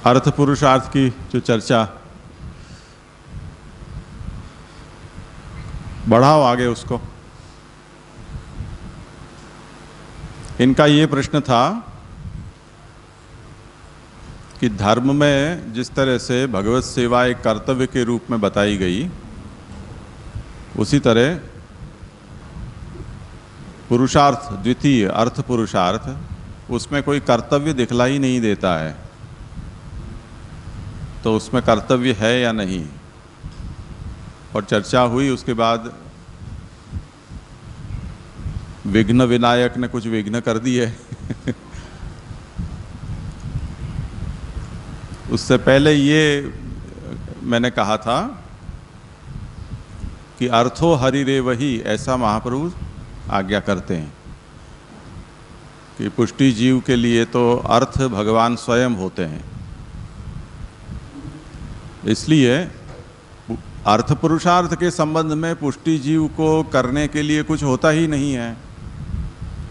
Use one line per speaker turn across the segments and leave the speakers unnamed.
अर्थ पुरुषार्थ की जो चर्चा, बढ़ाओ आगे उसको। इनका ये प्रश्न था कि धर्म में जिस तरह से भगवत सेवा एक कर्तव्य के रूप में बताई गई, उसी तरह पुरुषार्थ, द्वितीय अर्थ पुरुषार्थ, उसमें कोई कर्तव्य दिखलाई नहीं देता है। तो उसमें कर्तव्य है या नहीं, और चर्चा हुई। उसके बाद विघ्न विनायक ने कुछ विघ्न कर दिए। उससे पहले ये मैंने कहा था कि अर्थो हरि रे वही, ऐसा महाप्रभु आज्ञा करते हैं कि पुष्टि जीव के लिए तो अर्थ भगवान स्वयं होते हैं। इसलिए अर्थ पुरुषार्थ के संबंध में पुष्टि जीव को करने के लिए कुछ होता ही नहीं है।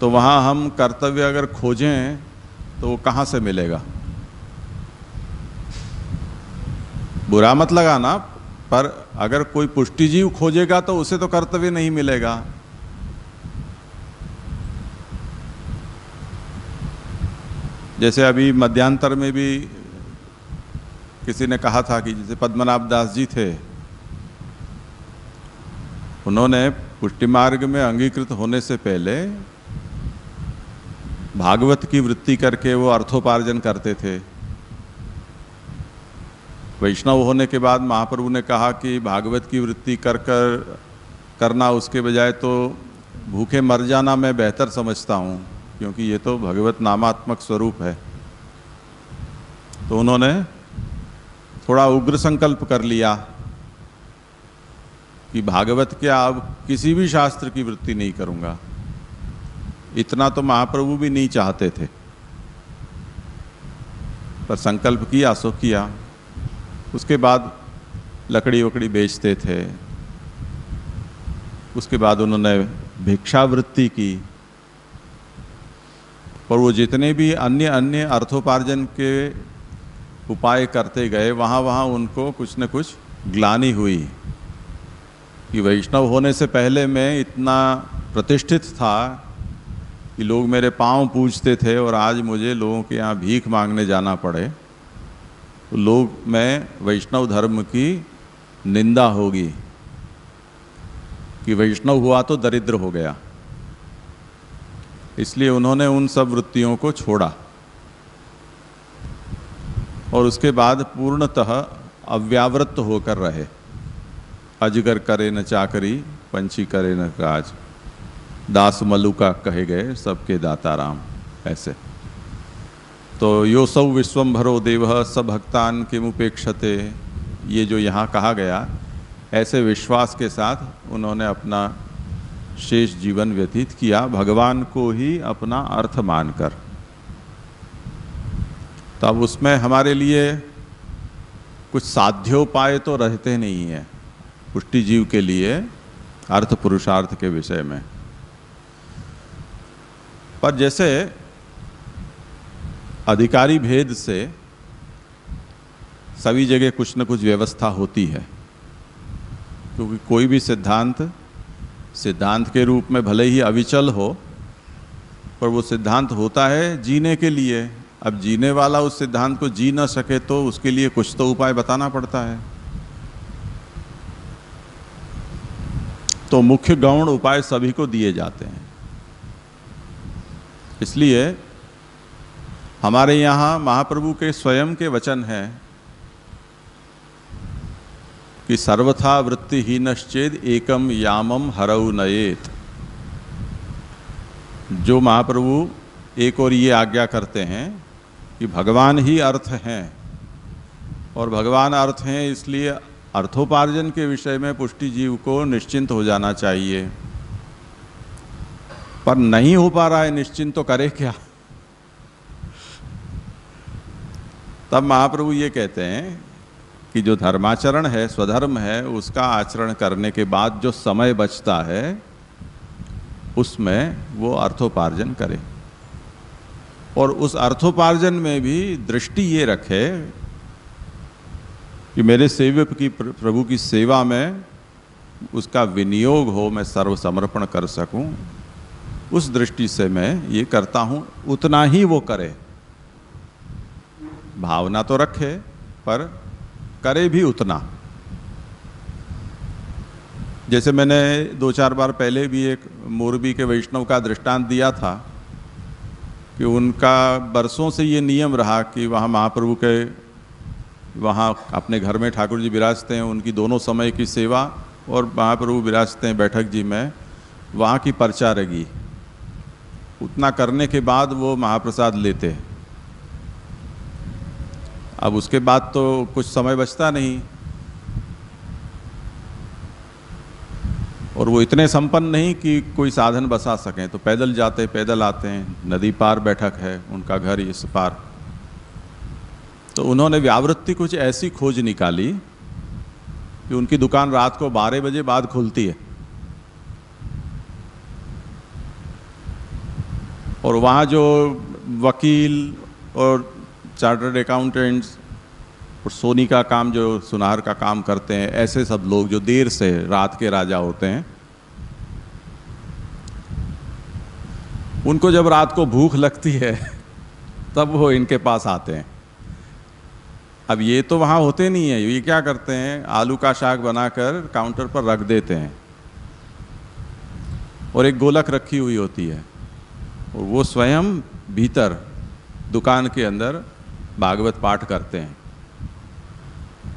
तो वहाँ हम कर्तव्य अगर खोजें तो वो कहाँ से मिलेगा? बुरा मत लगाना, पर अगर कोई पुष्टि जीव खोजेगा तो उसे तो कर्तव्य नहीं मिलेगा। जैसे अभी मध्यांतर में भी किसी ने कहा था कि जैसे पद्मनाभ दास जी थे, उन्होंने पुष्टि मार्ग में अंगीकृत होने से पहले भागवत की वृत्ति करके वो अर्थोपार्जन करते थे। वैष्णव होने के बाद महाप्रभु ने कहा कि भागवत की वृत्ति करना उसके बजाय तो भूखे मर जाना मैं बेहतर समझता हूँ, क्योंकि ये तो भगवत नामात्मक स्वरूप है। तो उन्होंने थोड़ा उग्र संकल्प कर लिया कि भागवत क्या, अब किसी भी शास्त्र की वृत्ति नहीं करूँगा। इतना तो महाप्रभु भी नहीं चाहते थे, पर संकल्प किया सो किया। उसके बाद लकड़ी वकड़ी बेचते थे। उसके बाद उन्होंने भिक्षावृत्ति की। पर वो जितने भी अन्य अर्थोपार्जन के उपाय करते गए, वहाँ वहाँ उनको कुछ न कुछ ग्लानि हुई कि वैष्णव होने से पहले मैं इतना प्रतिष्ठित था कि लोग मेरे पांव पूजते थे, और आज मुझे लोगों के यहाँ भीख मांगने जाना पड़े तो लोग, मैं वैष्णव धर्म की निंदा होगी कि वैष्णव हुआ तो दरिद्र हो गया। इसलिए उन्होंने उन सब वृत्तियों को छोड़ा और उसके बाद पूर्णतः अव्यावृत होकर रहे। अजगर करे न चाकरी, पंछी करे न काज, दास मलुका कहे गए सबके दाता राम। ऐसे तो यो सौ विश्वम्भरो देवः स भक्तान किमुपेक्षते, ये जो यहाँ कहा गया, ऐसे विश्वास के साथ उन्होंने अपना शेष जीवन व्यतीत किया, भगवान को ही अपना अर्थ मानकर। तो अब उसमें हमारे लिए कुछ साध्योपाय तो रहते नहीं हैं पुष्टि जीव के लिए अर्थ पुरुषार्थ के विषय में। पर जैसे अधिकारी भेद से सभी जगह कुछ न कुछ व्यवस्था होती है, क्योंकि कोई भी सिद्धांत के रूप में भले ही अविचल हो, पर वो सिद्धांत होता है जीने के लिए। अब जीने वाला उस सिद्धांत को जी न सके तो उसके लिए कुछ तो उपाय बताना पड़ता है। तो मुख्य गौण उपाय सभी को दिए जाते हैं। इसलिए हमारे यहाँ महाप्रभु के स्वयं के वचन हैं कि सर्वथा वृत्तिहीनश्चेद एकम यामम हरऊ नयेत। जो महाप्रभु एक और ये आज्ञा करते हैं कि भगवान ही अर्थ हैं, और भगवान अर्थ हैं, इसलिए अर्थोपार्जन के विषय में पुष्टि जीव को निश्चिंत हो जाना चाहिए। पर नहीं हो पा रहा है निश्चिंत, तो करे क्या? तब महाप्रभु ये कहते हैं कि जो धर्माचरण है, स्वधर्म है, उसका आचरण करने के बाद जो समय बचता है उसमें वो अर्थोपार्जन करे। और उस अर्थोपार्जन में भी दृष्टि ये रखे कि मेरे सेवक की प्रभु की सेवा में उसका विनियोग हो, मैं सर्व समर्पण कर सकूं, उस दृष्टि से मैं ये करता हूं। उतना ही वो करे, भावना तो रखे पर करे भी उतना। जैसे मैंने 2-4 बार पहले भी एक मोरबी के वैष्णव का दृष्टांत दिया था कि उनका बरसों से ये नियम रहा कि वहाँ महाप्रभु के वहाँ अपने घर में ठाकुर जी विराजते हैं, उनकी दोनों समय की सेवा, और महाप्रभु विराजते हैं बैठक जी में, वहाँ की पर्चा रगी। उतना करने के बाद वो महाप्रसाद लेते हैं। अब उसके बाद तो कुछ समय बचता नहीं, और वो इतने संपन्न नहीं कि कोई साधन बसा सकें, तो पैदल जाते पैदल आते हैं। नदी पार बैठक है, उनका घर इस पार। तो उन्होंने व्यावृत्ति कुछ ऐसी खोज निकाली कि उनकी दुकान रात को 12 बजे बाद खुलती है, और वहाँ जो वकील और चार्टर्ड अकाउंटेंट्स और सोनी का काम, जो सुनार का काम करते हैं, ऐसे सब लोग जो देर से रात के राजा होते हैं, उनको जब रात को भूख लगती है तब वो इनके पास आते हैं। अब ये तो वहाँ होते नहीं है, ये क्या करते हैं, आलू का शाक बनाकर काउंटर पर रख देते हैं, और एक गोलक रखी हुई होती है, और वो स्वयं भीतर दुकान के अंदर भागवत पाठ करते हैं।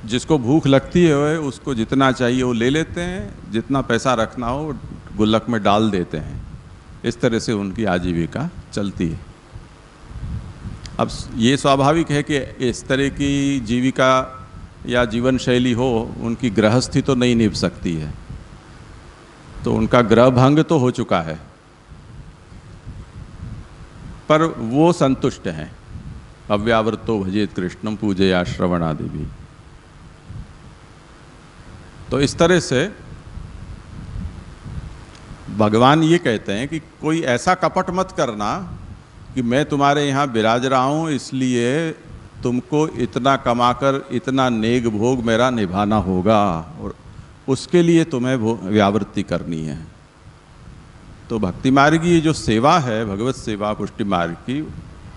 जिसको भूख लगती है उसको जितना चाहिए वो ले लेते हैं, जितना पैसा रखना हो गुल्लक में डाल देते हैं। इस तरह से उनकी आजीविका चलती है। अब ये स्वाभाविक है कि इस तरह की जीविका या जीवन शैली हो, उनकी गृहस्थी तो नहीं निभ सकती है, तो उनका ग्रह भंग तो हो चुका है, पर वो संतुष्ट हैं। अव्यावृतो भजेत कृष्णम पूजया श्रवणादि भी। तो इस तरह से भगवान ये कहते हैं कि कोई ऐसा कपट मत करना कि मैं तुम्हारे यहाँ विराज रहा हूँ, इसलिए तुमको इतना कमाकर इतना नेग भोग मेरा निभाना होगा, और उसके लिए तुम्हें व्यावृत्ति करनी है। तो भक्ति मार्ग की जो सेवा है, भगवत सेवा पुष्टि मार्ग की,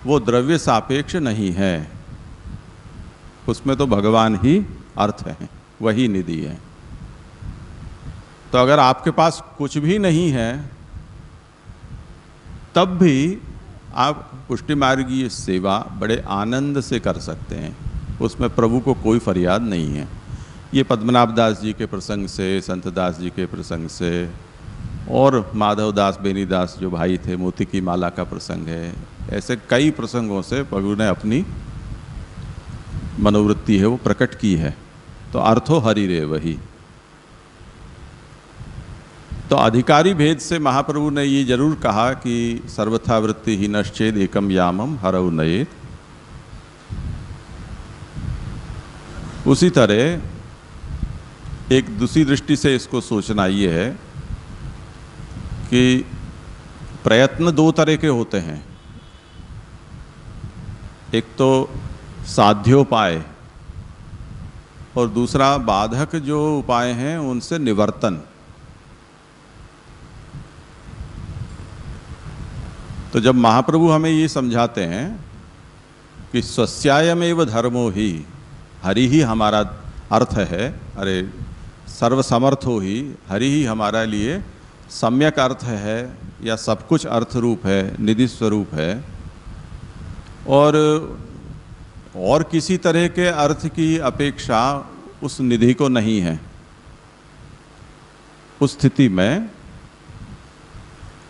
वो द्रव्य सापेक्ष नहीं है। उसमें तो भगवान ही अर्थ है, वही निधि है। तो अगर आपके पास कुछ भी नहीं है तब भी आप पुष्टि मार्गीय सेवा बड़े आनंद से कर सकते हैं, उसमें प्रभु को कोई फरियाद नहीं है। ये पद्मनाभ दास जी के प्रसंग से, संत दास जी के प्रसंग से, और माधव दास बेनीदास जो भाई थे, मोती की माला का प्रसंग है, ऐसे कई प्रसंगों से प्रभु ने अपनी मनोवृत्ति है वो प्रकट की है। तो अर्थो हरि रे वही। तो अधिकारी भेद से महाप्रभु ने ये जरूर कहा कि सर्वथा वृत्ति ही नश्चेद एकम यामम हरऊ नयेत। उसी तरह एक दूसरी दृष्टि से इसको सोचना ये है कि प्रयत्न दो तरह के होते हैं। एक तो साध्योपाय, और दूसरा बाधक जो उपाय हैं उनसे निवर्तन। तो जब महाप्रभु हमें ये समझाते हैं कि स्वस्यायमेव धर्मो ही, हरि ही हमारा अर्थ है, अरे सर्वसमर्थो ही, हरि ही हमारा लिए सम्यक अर्थ है या सब कुछ अर्थ रूप है, निधि स्वरूप है, और किसी तरह के अर्थ की अपेक्षा उस निधि को नहीं है। उस स्थिति में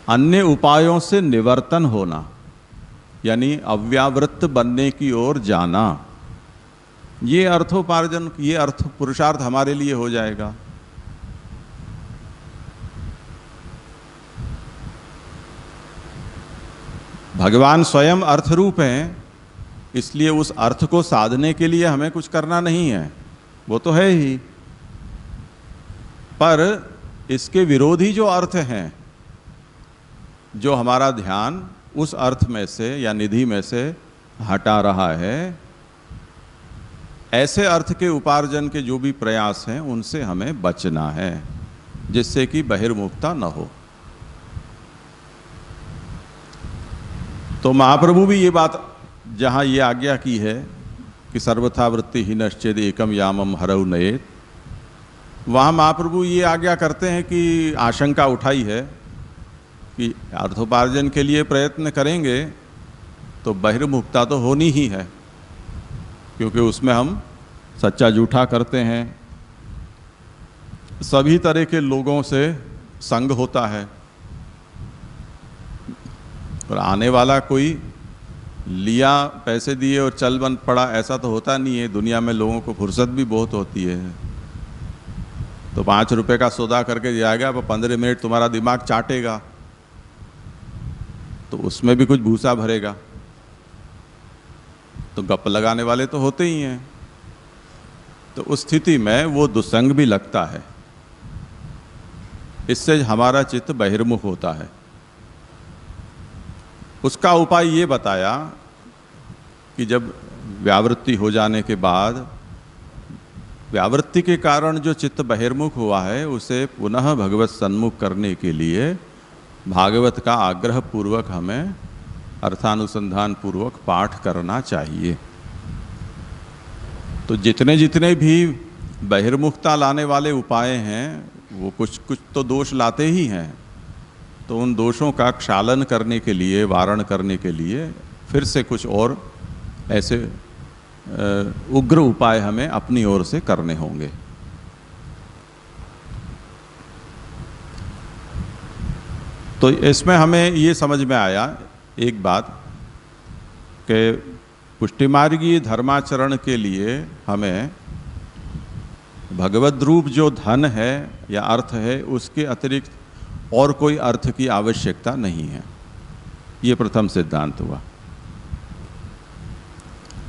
अन्य उपायों से निवर्तन होना, यानी अव्यावृत्त बनने की ओर जाना, ये अर्थोपार्जन, ये अर्थ पुरुषार्थ हमारे लिए हो जाएगा। भगवान स्वयं अर्थ रूप हैं, इसलिए उस अर्थ को साधने के लिए हमें कुछ करना नहीं है, वो तो है ही। पर इसके विरोधी जो अर्थ हैं, जो हमारा ध्यान उस अर्थ में से या निधि में से हटा रहा है। ऐसे अर्थ के उपार्जन के जो भी प्रयास हैं उनसे हमें बचना है, जिससे कि बहिर्मुखता न हो। तो महाप्रभु भी ये बात जहाँ ये आज्ञा की है कि सर्वथा वृत्ति ही नश्चेद एकम यामम हरऊ नयेत, वहाँ महाप्रभु ये आज्ञा करते हैं कि आशंका उठाई है कि अर्थोपार्जन के लिए प्रयत्न करेंगे तो बहिर्मुखता तो होनी ही है, क्योंकि उसमें हम सच्चा झूठा करते हैं, सभी तरह के लोगों से संग होता है। और आने वाला कोई लिया पैसे दिए और चल बन पड़ा ऐसा तो होता नहीं है। दुनिया में लोगों को फुर्सत भी बहुत होती है। तो 5 रुपए का सौदा करके जाएगा, पर 15 मिनट तुम्हारा दिमाग चाटेगा, तो उसमें भी कुछ भूसा भरेगा। तो गप लगाने वाले तो होते ही हैं। तो उस स्थिति में वो दुसंग भी लगता है, इससे हमारा चित्त बहिर्मुख होता है। उसका उपाय ये बताया कि जब व्यावृत्ति हो जाने के बाद, व्यावृत्ति के कारण जो चित्त बहिर्मुख हुआ है उसे पुनः भगवत सन्मुख करने के लिए भागवत का आग्रह पूर्वक हमें अर्थानुसंधान पूर्वक पाठ करना चाहिए। तो जितने जितने भी बहिर्मुखता लाने वाले उपाय हैं वो कुछ कुछ तो दोष लाते ही हैं। तो उन दोषों का क्षालन करने के लिए, वारण करने के लिए फिर से कुछ और ऐसे उग्र उपाय हमें अपनी ओर से करने होंगे। तो इसमें हमें ये समझ में आया एक बात कि पुष्टिमार्गीय धर्माचरण के लिए हमें भगवद रूप जो धन है या अर्थ है उसके अतिरिक्त और कोई अर्थ की आवश्यकता नहीं है। ये प्रथम सिद्धांत हुआ।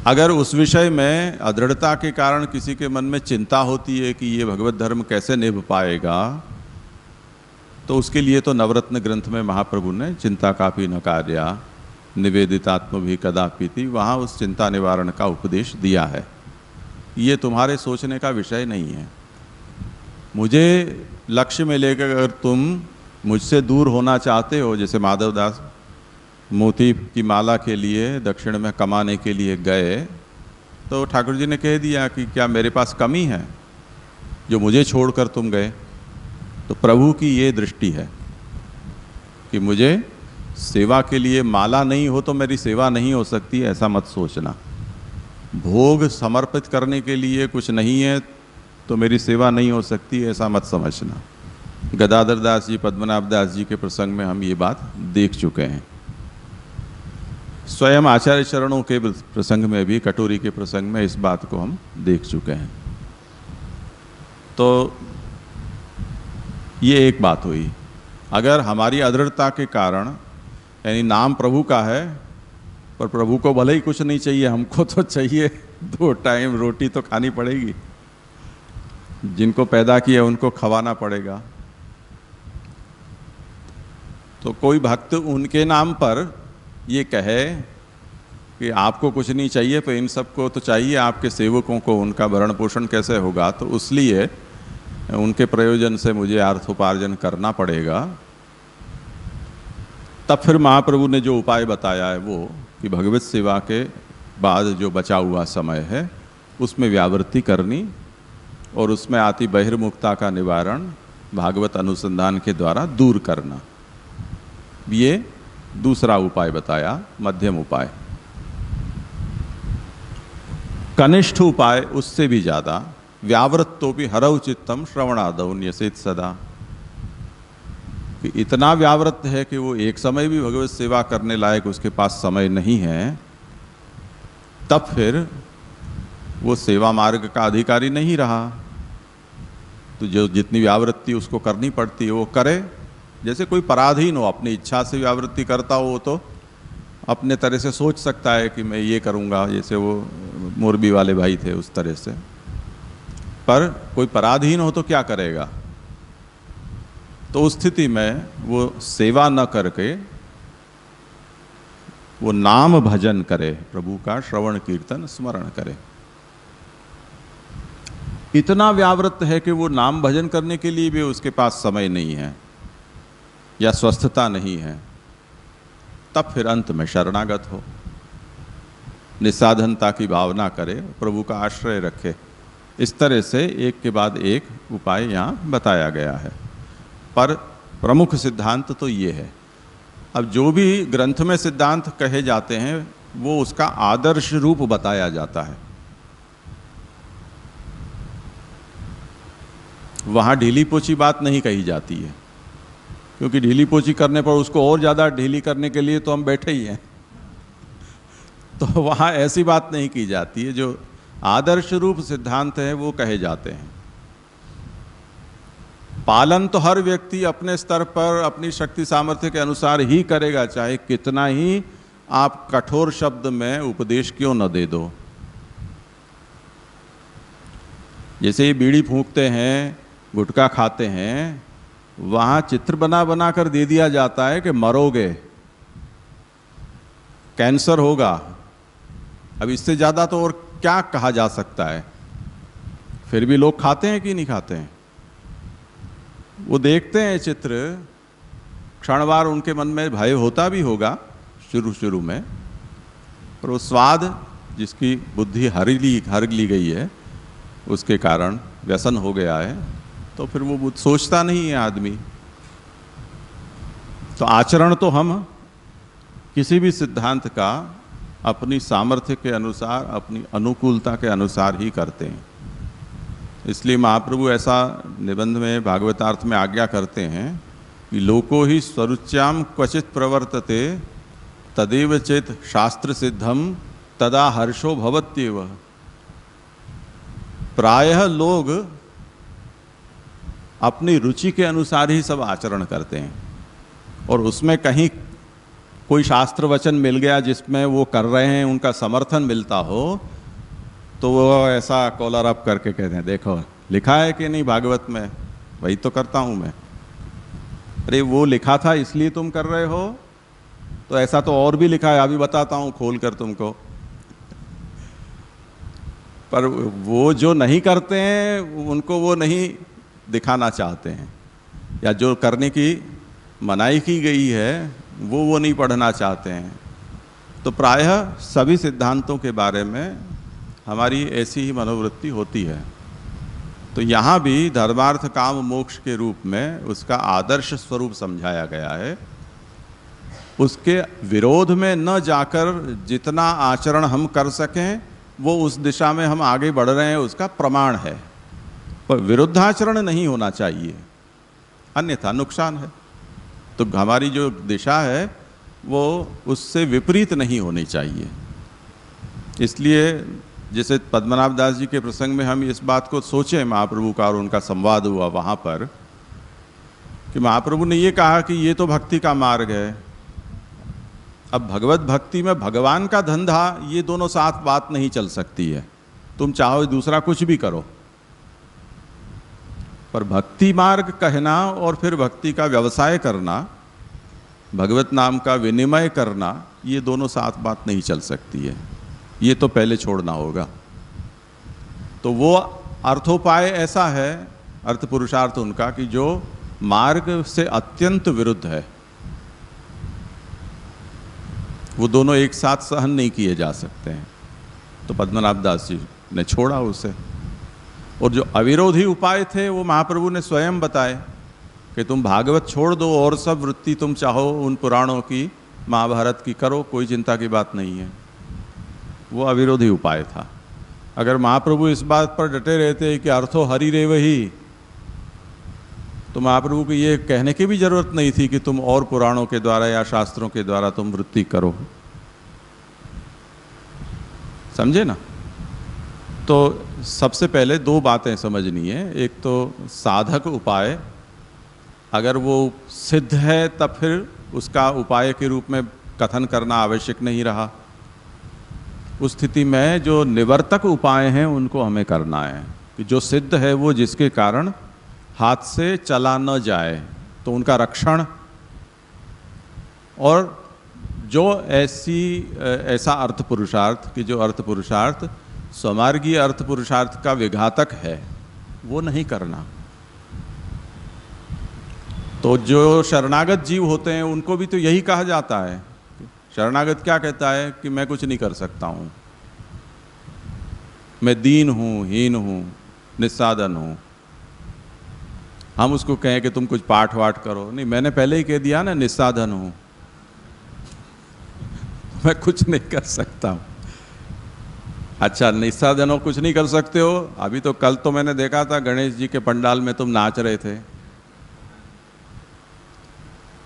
अगर उस विषय में अदृढ़ता के कारण किसी के मन में चिंता होती है कि ये भगवत धर्म कैसे निभ पाएगा, तो उसके लिए तो नवरत्न ग्रंथ में महाप्रभु ने चिंता कापि न कार्या निवेदितात्म भी कदापिति, वहाँ उस चिंता निवारण का उपदेश दिया है। ये तुम्हारे सोचने का विषय नहीं है। मुझे लक्ष्य में लेकर अगर तुम मुझसे दूर होना चाहते हो, जैसे माधवदास मोती की माला के लिए दक्षिण में कमाने के लिए गए, तो ठाकुर जी ने कह दिया कि क्या मेरे पास कमी है जो मुझे छोड़कर तुम गए? तो प्रभु की ये दृष्टि है कि मुझे सेवा के लिए माला नहीं हो तो मेरी सेवा नहीं हो सकती, ऐसा मत सोचना। भोग समर्पित करने के लिए कुछ नहीं है तो मेरी सेवा नहीं हो सकती, ऐसा मत समझना। गदाधर दास जी, पद्मनाभ दास जी के प्रसंग में हम ये बात देख चुके हैं। स्वयं आचार्य चरणों के प्रसंग में भी, कटोरी के प्रसंग में इस बात को हम देख चुके हैं। तो ये एक बात हुई। अगर हमारी अदृढ़ता के कारण, यानी नाम प्रभु का है पर प्रभु को भले ही कुछ नहीं चाहिए, हमको तो चाहिए 2 टाइम रोटी तो खानी पड़ेगी, जिनको पैदा किया उनको खवाना पड़ेगा। तो कोई भक्त उनके नाम पर ये कहे कि आपको कुछ नहीं चाहिए तो इन सबको तो चाहिए, आपके सेवकों को उनका भरण पोषण कैसे होगा, तो इसलिए उनके प्रयोजन से मुझे अर्थोपार्जन करना पड़ेगा। तब फिर महाप्रभु ने जो उपाय बताया है वो कि भगवत सेवा के बाद जो बचा हुआ समय है उसमें व्यावृत्ति करनी और उसमें आती बहिर्मुखता का निवारण भागवत अनुसंधान के द्वारा दूर करना। ये दूसरा उपाय बताया, मध्यम उपाय। कनिष्ठ उपाय उससे भी ज़्यादा, व्यावृत्तो भी हरौ चित्तम श्रवणादौ न्यसेत सदा, कि इतना व्यावृत्त है कि वो एक समय भी भगवत सेवा करने लायक उसके पास समय नहीं है, तब फिर वो सेवा मार्ग का अधिकारी नहीं रहा। तो जो जितनी व्यावृत्ति उसको करनी पड़ती है वो करे। जैसे कोई पराधीन हो, अपनी इच्छा से व्यावृत्ति करता हो तो अपने तरह से सोच सकता है कि मैं ये करूँगा, जैसे वो मोरबी वाले भाई थे उस तरह से। पर कोई पराधीन हो तो क्या करेगा? तो उस स्थिति में वो सेवा न करके वो नाम भजन करे, प्रभु का श्रवण कीर्तन स्मरण करे। इतना व्यावृत्त है कि वो नाम भजन करने के लिए भी उसके पास समय नहीं है या स्वस्थता नहीं है, तब फिर अंत में शरणागत हो, निस्साधनता की भावना करे, प्रभु का आश्रय रखे। इस तरह से एक के बाद एक उपाय यहाँ बताया गया है, पर प्रमुख सिद्धांत तो ये है। अब जो भी ग्रंथ में सिद्धांत कहे जाते हैं वो उसका आदर्श रूप बताया जाता है। वहाँ ढीली पोची बात नहीं कही जाती है, क्योंकि ढीली पोची करने पर उसको और ज़्यादा ढीली करने के लिए तो हम बैठे ही हैं। तो वहाँ ऐसी बात नहीं की जाती है, जो आदर्श रूप सिद्धांत है वो कहे जाते हैं। पालन तो हर व्यक्ति अपने स्तर पर अपनी शक्ति सामर्थ्य के अनुसार ही करेगा, चाहे कितना ही आप कठोर शब्द में उपदेश क्यों न दे दो। जैसे ये बीड़ी फूंकते हैं, गुटखा खाते हैं, वहाँ चित्र बना बना कर दे दिया जाता है कि मरोगे, कैंसर होगा। अब इससे ज़्यादा तो और क्या कहा जा सकता है। फिर भी लोग खाते हैं कि नहीं खाते हैं। वो देखते हैं चित्र, क्षणवार उनके मन में भय होता भी होगा शुरू में, पर वो स्वाद जिसकी बुद्धि हर ली गई है, उसके कारण व्यसन हो गया है, तो फिर वो सोचता नहीं है आदमी। तो आचरण तो हम किसी भी सिद्धांत का अपनी सामर्थ्य के अनुसार, अपनी अनुकूलता के अनुसार ही करते हैं। इसलिए महाप्रभु ऐसा निबंध में भागवतार्थ में आज्ञा करते हैं कि लोको ही स्वरुच्याम क्वचित प्रवर्तते तदेव चेत शास्त्र सिद्धम तदा हर्षो भवत्येव। प्रायः लोग अपनी रुचि के अनुसार ही सब आचरण करते हैं, और उसमें कहीं कोई शास्त्र वचन मिल गया जिसमें वो कर रहे हैं, उनका समर्थन मिलता हो, तो वो ऐसा कॉलर अप करके कहते हैं, देखो लिखा है कि नहीं भागवत में, वही तो करता हूँ मैं। अरे वो लिखा था इसलिए तुम कर रहे हो, तो ऐसा तो और भी लिखा है, अभी बताता हूँ खोल कर तुमको। पर वो जो नहीं करते हैं उनको वो नहीं दिखाना चाहते हैं, या जो करने की मनाही की गई है वो नहीं पढ़ना चाहते हैं। तो प्रायः सभी सिद्धांतों के बारे में हमारी ऐसी ही मनोवृत्ति होती है। तो यहाँ भी धर्मार्थ काम मोक्ष के रूप में उसका आदर्श स्वरूप समझाया गया है। उसके विरोध में न जाकर जितना आचरण हम कर सकें वो उस दिशा में हम आगे बढ़ रहे हैं, उसका प्रमाण है। पर विरुद्धाचरण नहीं होना चाहिए, अन्यथा नुकसान है। तो हमारी जो दिशा है वो उससे विपरीत नहीं होनी चाहिए। इसलिए जैसे पद्मनाभ दास जी के प्रसंग में हम इस बात को सोचें, महाप्रभु का और उनका संवाद हुआ वहाँ पर, कि महाप्रभु ने ये कहा कि ये तो भक्ति का मार्ग है। अब भगवत भक्ति में भगवान का धंधा, ये दोनों साथ बात नहीं चल सकती है। तुम चाहो दूसरा कुछ भी करो, पर भक्ति मार्ग कहना और फिर भक्ति का व्यवसाय करना, भगवत नाम का विनिमय करना, ये दोनों साथ बात नहीं चल सकती है। ये तो पहले छोड़ना होगा। तो वो अर्थोपाय ऐसा है, अर्थ पुरुषार्थ उनका, कि जो मार्ग से अत्यंत विरुद्ध है। वो दोनों एक साथ सहन नहीं किए जा सकते हैं। तो पद्मनाभ दास जी ने छोड़ा उसे। और जो अविरोधी उपाय थे वो महाप्रभु ने स्वयं बताए कि तुम भागवत छोड़ दो और सब वृत्ति तुम चाहो उन पुराणों की, महाभारत की करो, कोई चिंता की बात नहीं है। वो अविरोधी उपाय था। अगर महाप्रभु इस बात पर डटे रहते कि अर्थो हरि रेव ही, तो महाप्रभु को ये कहने की भी जरूरत नहीं थी कि तुम और पुराणों के द्वारा या शास्त्रों के द्वारा तुम वृत्ति करो। समझे ना? तो सबसे पहले दो बातें समझनी है। एक तो साधक उपाय, अगर वो सिद्ध है तब फिर उसका उपाय के रूप में कथन करना आवश्यक नहीं रहा। उस स्थिति में जो निवर्तक उपाय हैं उनको हमें करना है, कि जो सिद्ध है वो जिसके कारण हाथ से चला न जाए, तो उनका रक्षण, और जो ऐसा अर्थ पुरुषार्थ कि जो अर्थ पुरुषार्थ स्वमार्गीय अर्थ पुरुषार्थ का विघातक है, वो नहीं करना। तो जो शरणागत जीव होते हैं उनको भी तो यही कहा जाता है। शरणागत क्या कहता है कि मैं कुछ नहीं कर सकता हूँ, मैं दीन हूँ, हीन हूँ, निस्साधन हूँ। हम उसको कहें कि तुम कुछ पाठ वाठ करो, नहीं, मैंने पहले ही कह दिया ना, निस्साधन हूँ, मैं कुछ नहीं कर सकता हूँ। अच्छा, निस्साधन हो, कुछ नहीं कर सकते हो। अभी तो कल तो मैंने देखा था गणेश जी के पंडाल में तुम नाच रहे थे।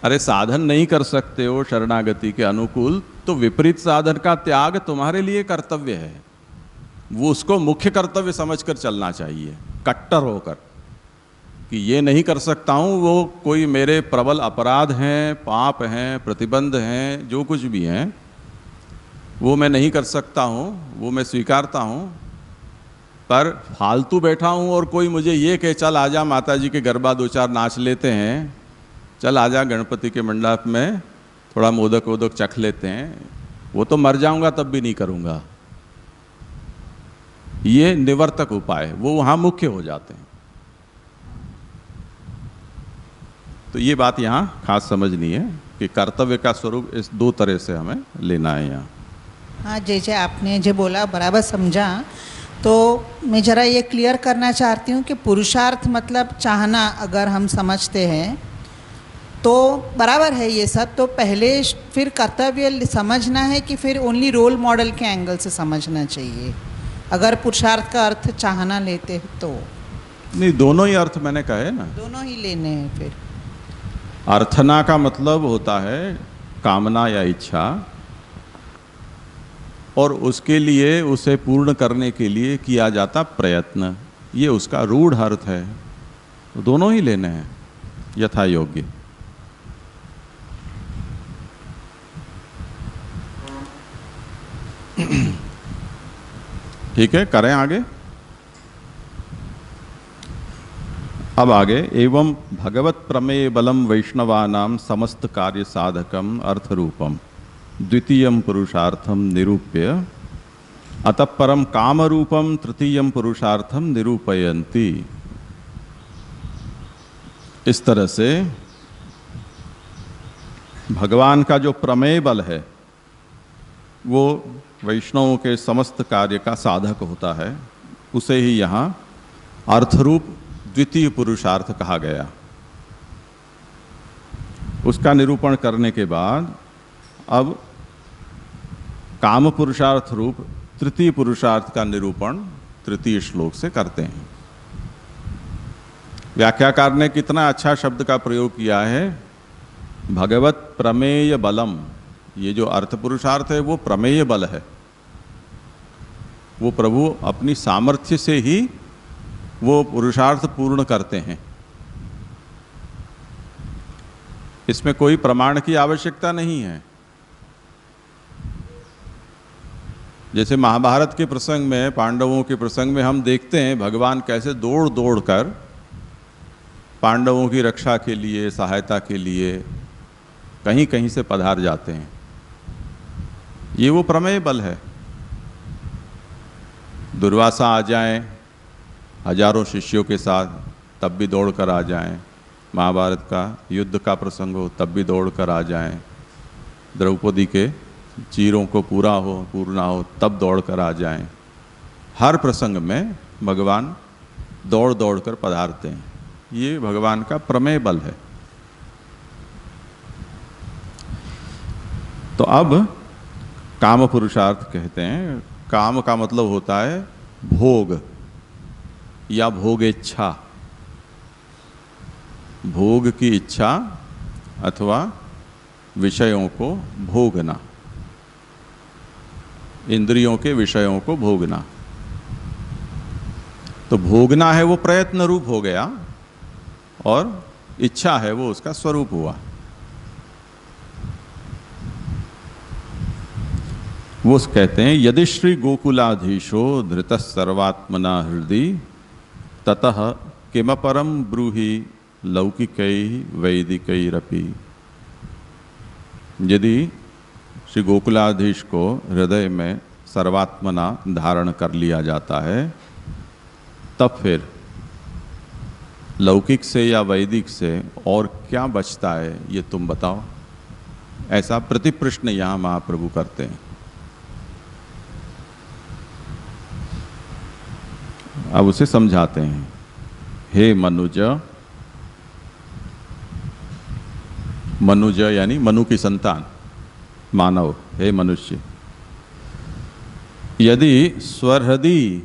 अरे साधन नहीं कर सकते हो शरणागति के अनुकूल, तो विपरीत साधन का त्याग तुम्हारे लिए कर्तव्य है। वो उसको मुख्य कर्तव्य समझकर चलना चाहिए, कट्टर होकर, कि ये नहीं कर सकता हूँ, वो कोई मेरे प्रबल अपराध हैं, पाप हैं, प्रतिबंध हैं, जो कुछ भी हैं, वो मैं नहीं कर सकता हूँ, वो मैं स्वीकारता हूँ। पर फालतू बैठा हूँ और कोई मुझे ये कहे चल आजा माता जी के गरबा दो चार नाच लेते हैं, चल आजा गणपति के मंडप में थोड़ा मोदक वोदक चख लेते हैं, वो तो मर जाऊंगा तब भी नहीं करूंगा। ये निवर्तक उपाय, वो वहां मुख्य हो जाते हैं। तो ये बात यहाँ खास समझनी है कि कर्तव्य का स्वरूप इस दो तरह से हमें लेना है यहाँ।
हाँ, जैसे आपने जो बोला बराबर समझा। तो मैं ज़रा ये क्लियर करना चाहती हूँ कि पुरुषार्थ मतलब चाहना, अगर हम समझते हैं तो बराबर है ये सब। तो पहले फिर कर्तव्य समझना है कि फिर ओनली रोल मॉडल के एंगल से समझना चाहिए, अगर पुरुषार्थ का अर्थ चाहना लेते हैं तो?
नहीं, दोनों ही अर्थ मैंने कहे ना,
दोनों ही लेने हैं। फिर
अर्थना का मतलब होता है कामना या इच्छा, और उसके लिए, उसे पूर्ण करने के लिए किया जाता प्रयत्न, ये उसका रूढ़ अर्थ है। तो दोनों ही लेने हैं यथा योग्य। ठीक है, करें आगे। अब आगे, एवं भगवत प्रमेय बलम वैष्णवानाम समस्त कार्य साधकम अर्थरूपम द्वितीयम पुरुषार्थम निरूप्य अतः परम काम रूपम तृतीयम पुरुषार्थम निरूपयन्ति। इस तरह से भगवान का जो प्रमेय बल है वो वैष्णवों के समस्त कार्य का साधक होता है, उसे ही यहाँ अर्थरूप द्वितीय पुरुषार्थ कहा गया। उसका निरूपण करने के बाद अब काम पुरुषार्थ रूप तृतीय पुरुषार्थ का निरूपण तृतीय श्लोक से करते हैं। व्याख्याकार ने कितना अच्छा शब्द का प्रयोग किया है, भगवत प्रमेय बलम। ये जो अर्थ पुरुषार्थ है वो प्रमेय बल है, वो प्रभु अपनी सामर्थ्य से ही वो पुरुषार्थ पूर्ण करते हैं। इसमें कोई प्रमाण की आवश्यकता नहीं है। जैसे महाभारत के प्रसंग में, पांडवों के प्रसंग में हम देखते हैं भगवान कैसे दौड़ दौड़ कर पांडवों की रक्षा के लिए, सहायता के लिए कहीं कहीं से पधार जाते हैं। ये वो प्रमेय बल है। दुर्वासा आ जाएं हजारों शिष्यों के साथ, तब भी दौड़ कर आ जाएं। महाभारत का युद्ध का प्रसंग हो, तब भी दौड़ कर आ जाएं। द्रौपदी के चीरों को पूर्णा हो, तब दौड़ कर आ जाएं। हर प्रसंग में भगवान दौड़ दौड़ कर पधारते हैं। ये भगवान का प्रमेय बल है। तो अब काम पुरुषार्थ कहते हैं। काम का मतलब होता है भोग या भोगेच्छा, भोग की इच्छा अथवा विषयों को भोगना, इंद्रियों के विषयों को भोगना। तो भोगना है वो प्रयत्न रूप हो गया, और इच्छा है वो उसका स्वरूप हुआ। वो कहते हैं, यदि श्री गोकुलाधीशो धृत सर्वात्मना हृदय ततः किमपरम ब्रूहि लौकिकै वैदिकैरपि। यदि श्री गोकुलाधीश को हृदय में सर्वात्मना धारण कर लिया जाता है, तब फिर लौकिक से या वैदिक से और क्या बचता है ये तुम बताओ। ऐसा प्रतिप्रश्न यहाँ महाप्रभु करते हैं। अब उसे समझाते हैं। हे मनुज, मनुज यानी मनु की संतान, मानव, हे मनुष्य, यदि स्वहृदय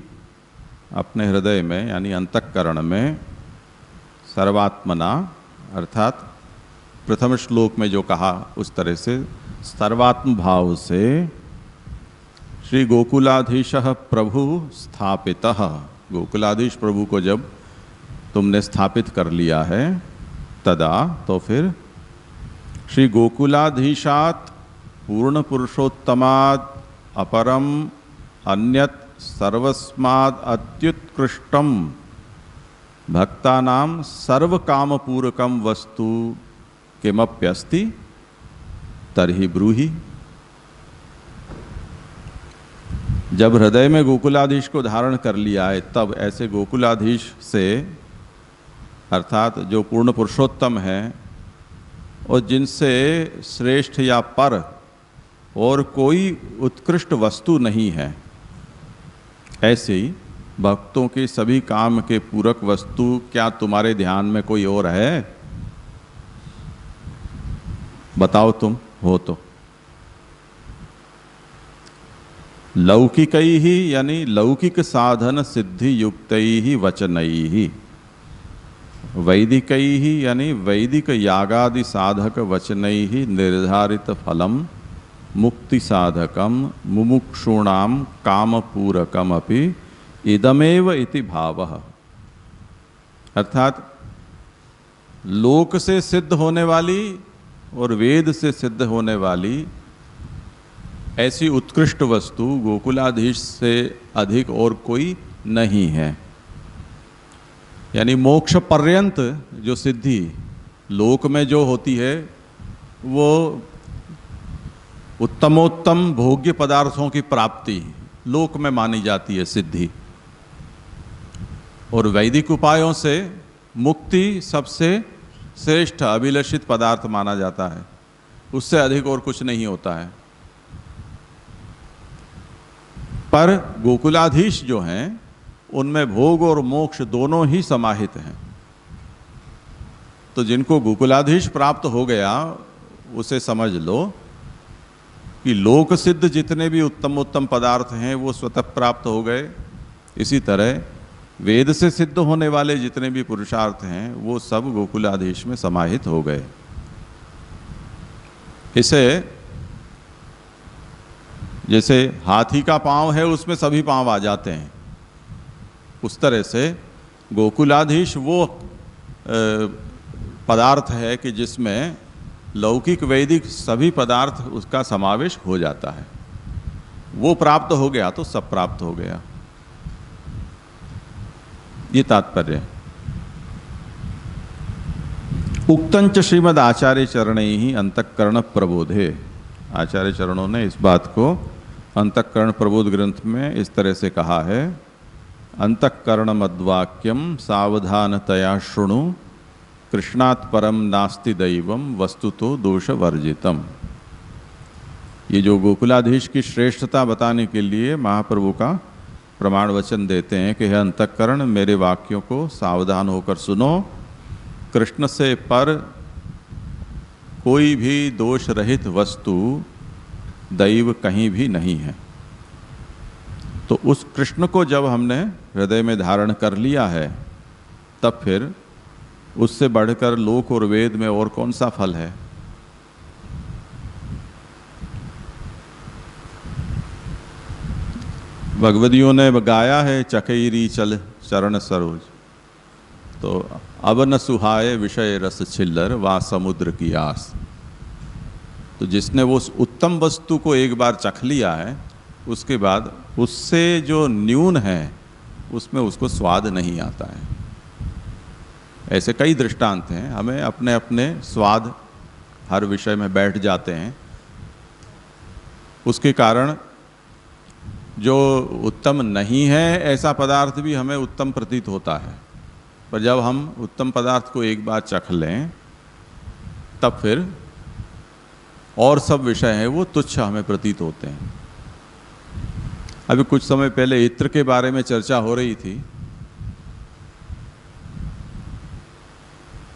अपने हृदय में यानी अंतःकरण में सर्वात्मना अर्थात प्रथम श्लोक में जो कहा उस तरह से सर्वात्म भाव से श्री गोकुलाधीश प्रभु स्थापितः, गोकुलाधीश प्रभु को जब तुमने स्थापित कर लिया है, तदा तो फिर श्री गोकुलाधीशात पूर्ण पुरुषोत्तमाद अपरम अन्यत सर्वस्माद अत्युत्कृष्टम भक्तानाम सर्व काम पूरकम वस्तु किमप्यस्ति तर्हि ब्रूहि। जब हृदय में गोकुलाधीश को धारण कर लिया है, तब ऐसे गोकुलाधीश से अर्थात जो पूर्ण पुरुषोत्तम है और जिनसे श्रेष्ठ या पर और कोई उत्कृष्ट वस्तु नहीं है, ऐसे ही भक्तों के सभी काम के पूरक वस्तु क्या तुम्हारे ध्यान में कोई और है? बताओ तुम हो तो। लौकिकई ही यानी लौकिक साधन सिद्धि युक्तई ही वचनई ही, वैदिकई ही यानी वैदिक यागादि साधक वचनई ही निर्धारित फलम मुक्ति साधकम मुमुक्षूणाम काम पूरकम अपि इदमेव इति भावः। अर्थात लोक से सिद्ध होने वाली और वेद से सिद्ध होने वाली ऐसी उत्कृष्ट वस्तु गोकुलाधीश से अधिक और कोई नहीं है। यानी मोक्ष पर्यंत जो सिद्धि लोक में जो होती है वो उत्तमोत्तम भोग्य पदार्थों की प्राप्ति लोक में मानी जाती है सिद्धि, और वैदिक उपायों से मुक्ति सबसे श्रेष्ठ अभिलषित पदार्थ माना जाता है, उससे अधिक और कुछ नहीं होता है। पर गोकुलाधीश जो हैं उनमें भोग और मोक्ष दोनों ही समाहित हैं। तो जिनको गोकुलाधीश प्राप्त हो गया उसे समझ लो कि लोक सिद्ध जितने भी उत्तम पदार्थ हैं वो स्वतः प्राप्त हो गए। इसी तरह वेद से सिद्ध होने वाले जितने भी पुरुषार्थ हैं वो सब गोकुलाधीश में समाहित हो गए। इसे जैसे हाथी का पांव है उसमें सभी पांव आ जाते हैं, उस तरह से गोकुलाधीश वो पदार्थ है कि जिसमें लौकिक वैदिक सभी पदार्थ उसका समावेश हो जाता है। वो प्राप्त हो गया तो सब प्राप्त हो गया, ये तात्पर्य। उक्तंच श्रीमद आचार्य चरण ही अंतःकरण प्रबोधे, आचार्य चरणों ने इस बात को अंतःकरण प्रबोध ग्रंथ में इस तरह से कहा है। अंतःकरण मद्वाक्यम सावधानतया शृणु कृष्णात् परम नास्ति दैवम वस्तुतो दोष वर्जितम। ये जो गोकुलाधीश की श्रेष्ठता बताने के लिए महाप्रभु का प्रमाण वचन देते हैं कि हे अंतःकरण मेरे वाक्यों को सावधान होकर सुनो, कृष्ण से पर कोई भी दोष रहित वस्तु दैव कहीं भी नहीं है। तो उस कृष्ण को जब हमने हृदय में धारण कर लिया है, तब फिर उससे बढ़कर लोक और वेद में और कौन सा फल है? भगवदियों ने गाया है चकैरी चल चरण सरोज, तो अब न सुहाए विषय रस छिल्लर वा समुद्र की आस। तो जिसने वो उत्तम वस्तु को एक बार चख लिया है, उसके बाद उससे जो न्यून है उसमें उसको स्वाद नहीं आता है। ऐसे कई दृष्टांत हैं। हमें अपने अपने स्वाद हर विषय में बैठ जाते हैं। उसके कारण जो उत्तम नहीं है ऐसा पदार्थ भी हमें उत्तम प्रतीत होता है, पर जब हम उत्तम पदार्थ को एक बार चख लें तब फिर और सब विषय हैं वो तुच्छ हमें प्रतीत होते हैं। अभी कुछ समय पहले इत्र के बारे में चर्चा हो रही थी।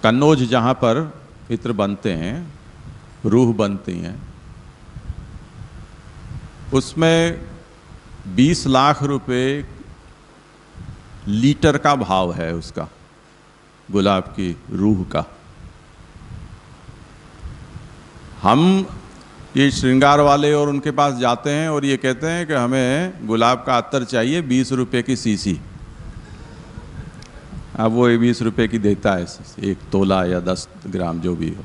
कन्नौज जहाँ पर इत्र बनते हैं, रूह बनती हैं, उसमें 20 लाख रुपए लीटर का भाव है उसका, गुलाब की रूह का। हम ये श्रृंगार वाले और उनके पास जाते हैं और ये कहते हैं कि हमें गुलाब का अत्तर चाहिए 20 रुपए की सीसी। अब वो 20 रुपए की देता है, 1 तोला या 10 ग्राम जो भी हो।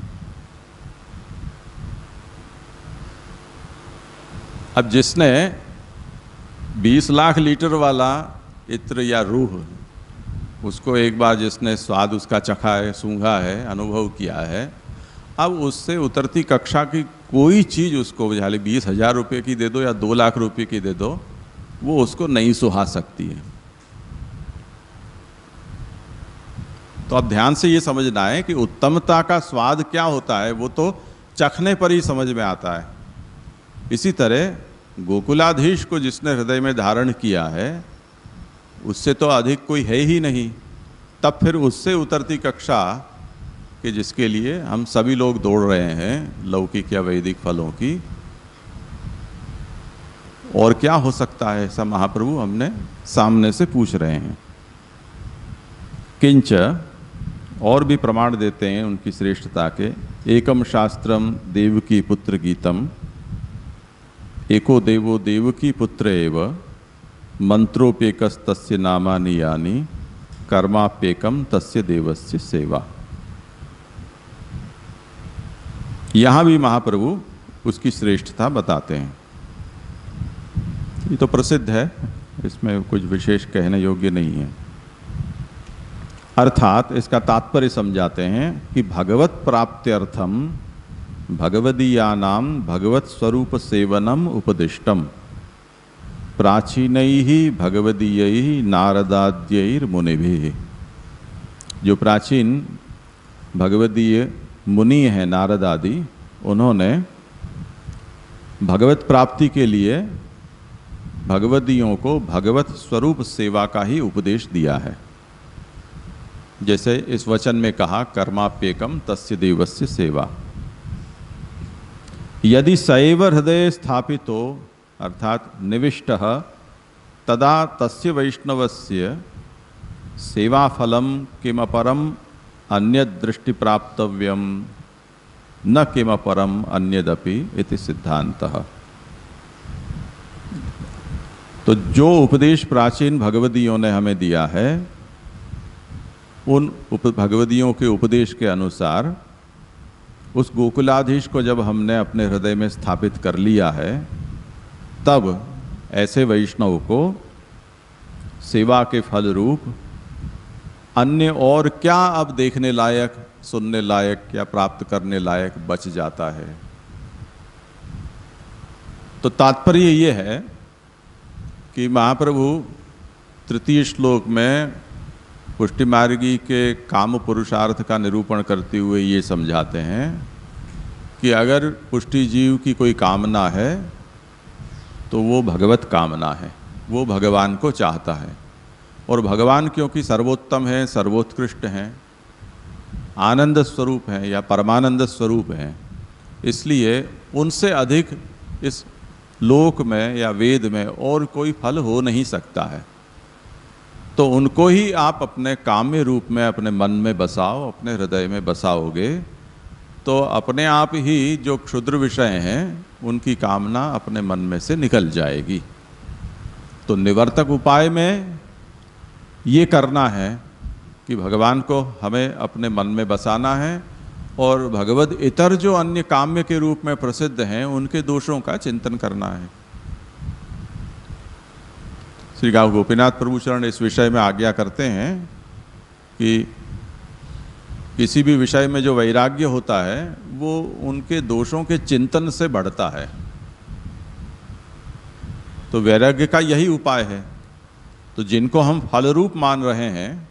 अब जिसने 20 लाख लीटर वाला इत्र या रूह, उसको एक बार जिसने स्वाद उसका चखा है, सूंघा है, अनुभव किया है, अब उससे उतरती कक्षा की कोई चीज़ उसको, भले 20,000 रुपये की दे दो या 2 लाख रुपये की दे दो, वो उसको नहीं सुहा सकती है। तो अब ध्यान से ये समझना है कि उत्तमता का स्वाद क्या होता है, वो तो चखने पर ही समझ में आता है। इसी तरह गोकुलाधीश को जिसने हृदय में धारण किया है, उससे तो अधिक कोई है ही नहीं। तब फिर उससे उतरती कक्षा कि जिसके लिए हम सभी लोग दौड़ रहे हैं, लौकिक या वैदिक फलों की, और क्या हो सकता है ऐसा महाप्रभु हमने सामने से पूछ रहे हैं। किंच और भी प्रमाण देते हैं उनकी श्रेष्ठता के। एकम शास्त्रम देवकी पुत्र गीतम, एको देवो देवकी पुत्र एव, मंत्रोपेकस तस्य नामानि यानि, कर्मापेकम तस्य देवस्य सेवा। यहाँ भी महाप्रभु उसकी श्रेष्ठता बताते हैं। ये तो प्रसिद्ध है, इसमें कुछ विशेष कहने योग्य नहीं है। अर्थात इसका तात्पर्य समझाते हैं कि भगवत प्राप्त्यर्थम भगवदीयानाम भगवत स्वरूप सेवनम उपदिष्टम, प्राचीनैः भगवदीयैः नारदाद्यैर मुनिभिः। जो प्राचीन भगवदीय मुनि हैं, नारद आदि, उन्होंने भगवत प्राप्ति के लिए भगवदियों को भगवत स्वरूप सेवा का ही उपदेश दिया है। जैसे इस वचन में कहा, कर्माप्येकम तस्य देवस्य सेवा। यदि सैव हृदय स्थापितो अर्थात निविष्टः तदा तस्य वैष्णवस्य सेवाफलम किमपरम अन्यद दृष्टि प्राप्तव्यम न किमपरम अन्यदपि इति सिद्धांतः। तो जो उपदेश प्राचीन भगवदियों ने हमें दिया है, उन भगवदियों के उपदेश के अनुसार उस गोकुलाधीश को जब हमने अपने हृदय में स्थापित कर लिया है, तब ऐसे वैष्णव को सेवा के फल रूप अन्य और क्या अब देखने लायक, सुनने लायक या प्राप्त करने लायक बच जाता है। तो तात्पर्य ये है कि महाप्रभु तृतीय श्लोक में पुष्टि मार्गी के काम पुरुषार्थ का निरूपण करते हुए ये समझाते हैं कि अगर पुष्टि जीव की कोई कामना है तो वो भगवत कामना है, वो भगवान को चाहता है। और भगवान क्योंकि सर्वोत्तम है, सर्वोत्कृष्ट हैं, आनंद स्वरूप हैं या परमानंद स्वरूप हैं, इसलिए उनसे अधिक इस लोक में या वेद में और कोई फल हो नहीं सकता है। तो उनको ही आप अपने काम्य रूप में अपने मन में बसाओ, अपने हृदय में बसाओगे, तो अपने आप ही जो क्षुद्र विषय हैं उनकी कामना अपने मन में से निकल जाएगी। तो निवर्तक उपाय में ये करना है कि भगवान को हमें अपने मन में बसाना है और भगवद इतर जो अन्य काम्य के रूप में प्रसिद्ध हैं उनके दोषों का चिंतन करना है। श्री गांव गोपीनाथ प्रभु चरण इस विषय में आज्ञा करते हैं कि किसी भी विषय में जो वैराग्य होता है वो उनके दोषों के चिंतन से बढ़ता है। तो वैराग्य का यही उपाय है। तो जिनको हम फल रूप मान रहे हैं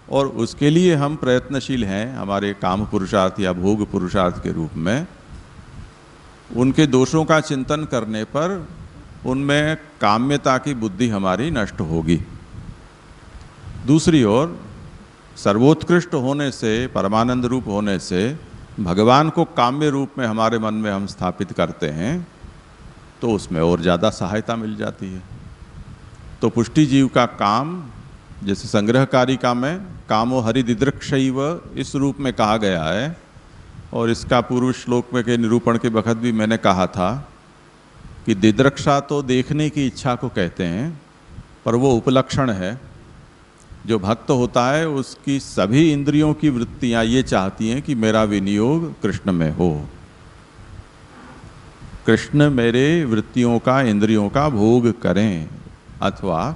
और उसके लिए हम प्रयत्नशील हैं हमारे काम पुरुषार्थ या भोग पुरुषार्थ के रूप में, उनके दोषों का चिंतन करने पर उनमें काम्यता की बुद्धि हमारी नष्ट होगी। दूसरी ओर सर्वोत्कृष्ट होने से, परमानंद रूप होने से भगवान को काम्य रूप में हमारे मन में हम स्थापित करते हैं तो उसमें और ज़्यादा सहायता मिल जाती है। तो पुष्टि जीव का काम, जैसे संग्रह कारिका में कामो हरिदिदृक्षैव इस रूप में कहा गया है, और इसका पूर्व श्लोक में के निरूपण के वक्त भी मैंने कहा था कि दिदृक्षा तो देखने की इच्छा को कहते हैं, पर वो उपलक्षण है। जो भक्त होता है उसकी सभी इंद्रियों की वृत्तियां ये चाहती हैं कि मेरा विनियोग कृष्ण में हो, कृष्ण मेरे वृत्तियों का, इंद्रियों का भोग करें, अथवा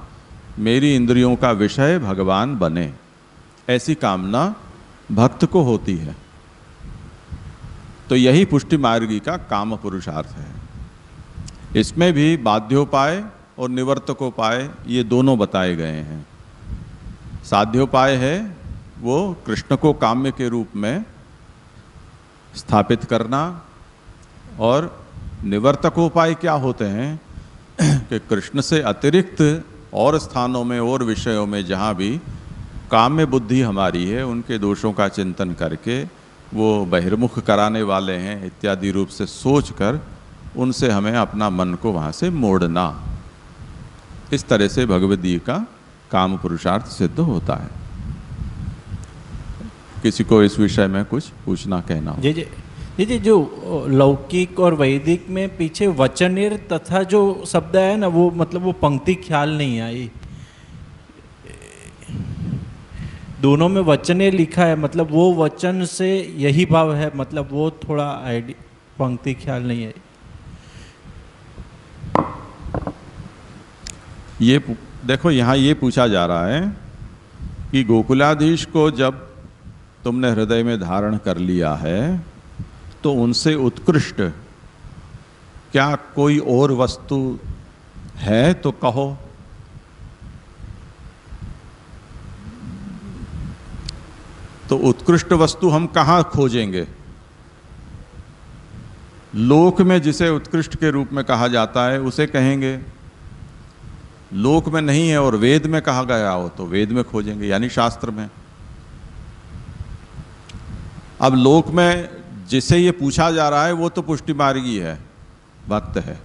मेरी इंद्रियों का विषय भगवान बने, ऐसी कामना भक्त को होती है। तो यही पुष्टि मार्गी का काम पुरुषार्थ है। इसमें भी बाध्योपाय और निवर्तकोपाय ये दोनों बताए गए हैं। साध्योपाय है वो कृष्ण को काम्य के रूप में स्थापित करना, और निवर्तकोपाय क्या होते हैं कि कृष्ण से अतिरिक्त और स्थानों में और विषयों में जहाँ भी काम्य बुद्धि हमारी है उनके दोषों का चिंतन करके वो बहिर्मुख कराने वाले हैं इत्यादि रूप से सोचकर उनसे हमें अपना मन को वहाँ से मोड़ना। इस तरह से भगवद्गीता का काम पुरुषार्थ सिद्ध होता है। किसी को इस विषय में कुछ पूछना कहना हो?
जी, जो लौकिक और वैदिक में पीछे वचनेर तथा जो शब्द है ना, वो मतलब वो पंक्ति ख्याल नहीं आई। दोनों में वचने लिखा है, मतलब वो वचन से यही भाव है, मतलब वो थोड़ा पंक्ति ख्याल नहीं आई।
ये देखो, यहाँ ये पूछा जा रहा है कि गोकुलाधीश को जब तुमने हृदय में धारण कर लिया है तो उनसे उत्कृष्ट क्या कोई और वस्तु है तो कहो। तो उत्कृष्ट वस्तु हम कहाँ खोजेंगे? लोक में जिसे उत्कृष्ट के रूप में कहा जाता है उसे कहेंगे, लोक में नहीं है और वेद में कहा गया हो तो वेद में खोजेंगे, यानी शास्त्र में। अब लोक में जिसे ये पूछा जा रहा है वो तो पुष्टि मार्गी है, भक्त है।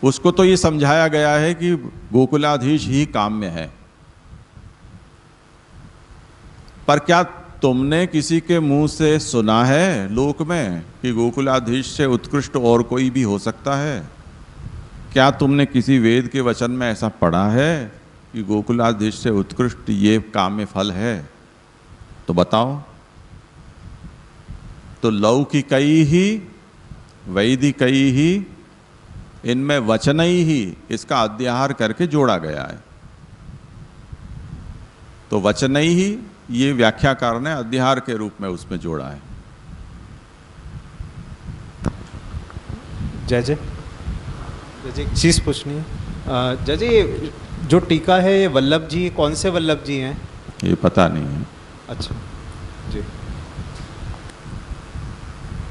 उसको तो ये समझाया गया है कि गोकुलाधीश ही काम्य है। पर क्या तुमने किसी के मुंह से सुना है लोक में कि गोकुलाधीश से उत्कृष्ट और कोई भी हो सकता है? क्या तुमने किसी वेद के वचन में ऐसा पढ़ा है कि गोकुलाधीश से उत्कृष्ट ये काम्य फल है? तो बताओ। तो लौकिकई ही वैदिकई ही, इनमें वचनई ही इसका अध्याहार करके जोड़ा गया है। तो वचनई ही ये व्याख्याकार ने अध्याहार के रूप में उसमें जोड़ा है।
जय जय एक चीज़ पूछनी है। जय जी, जो टीका है ये वल्लभ जी, कौन से वल्लभ जी हैं?
ये पता नहीं है।
अच्छा जी।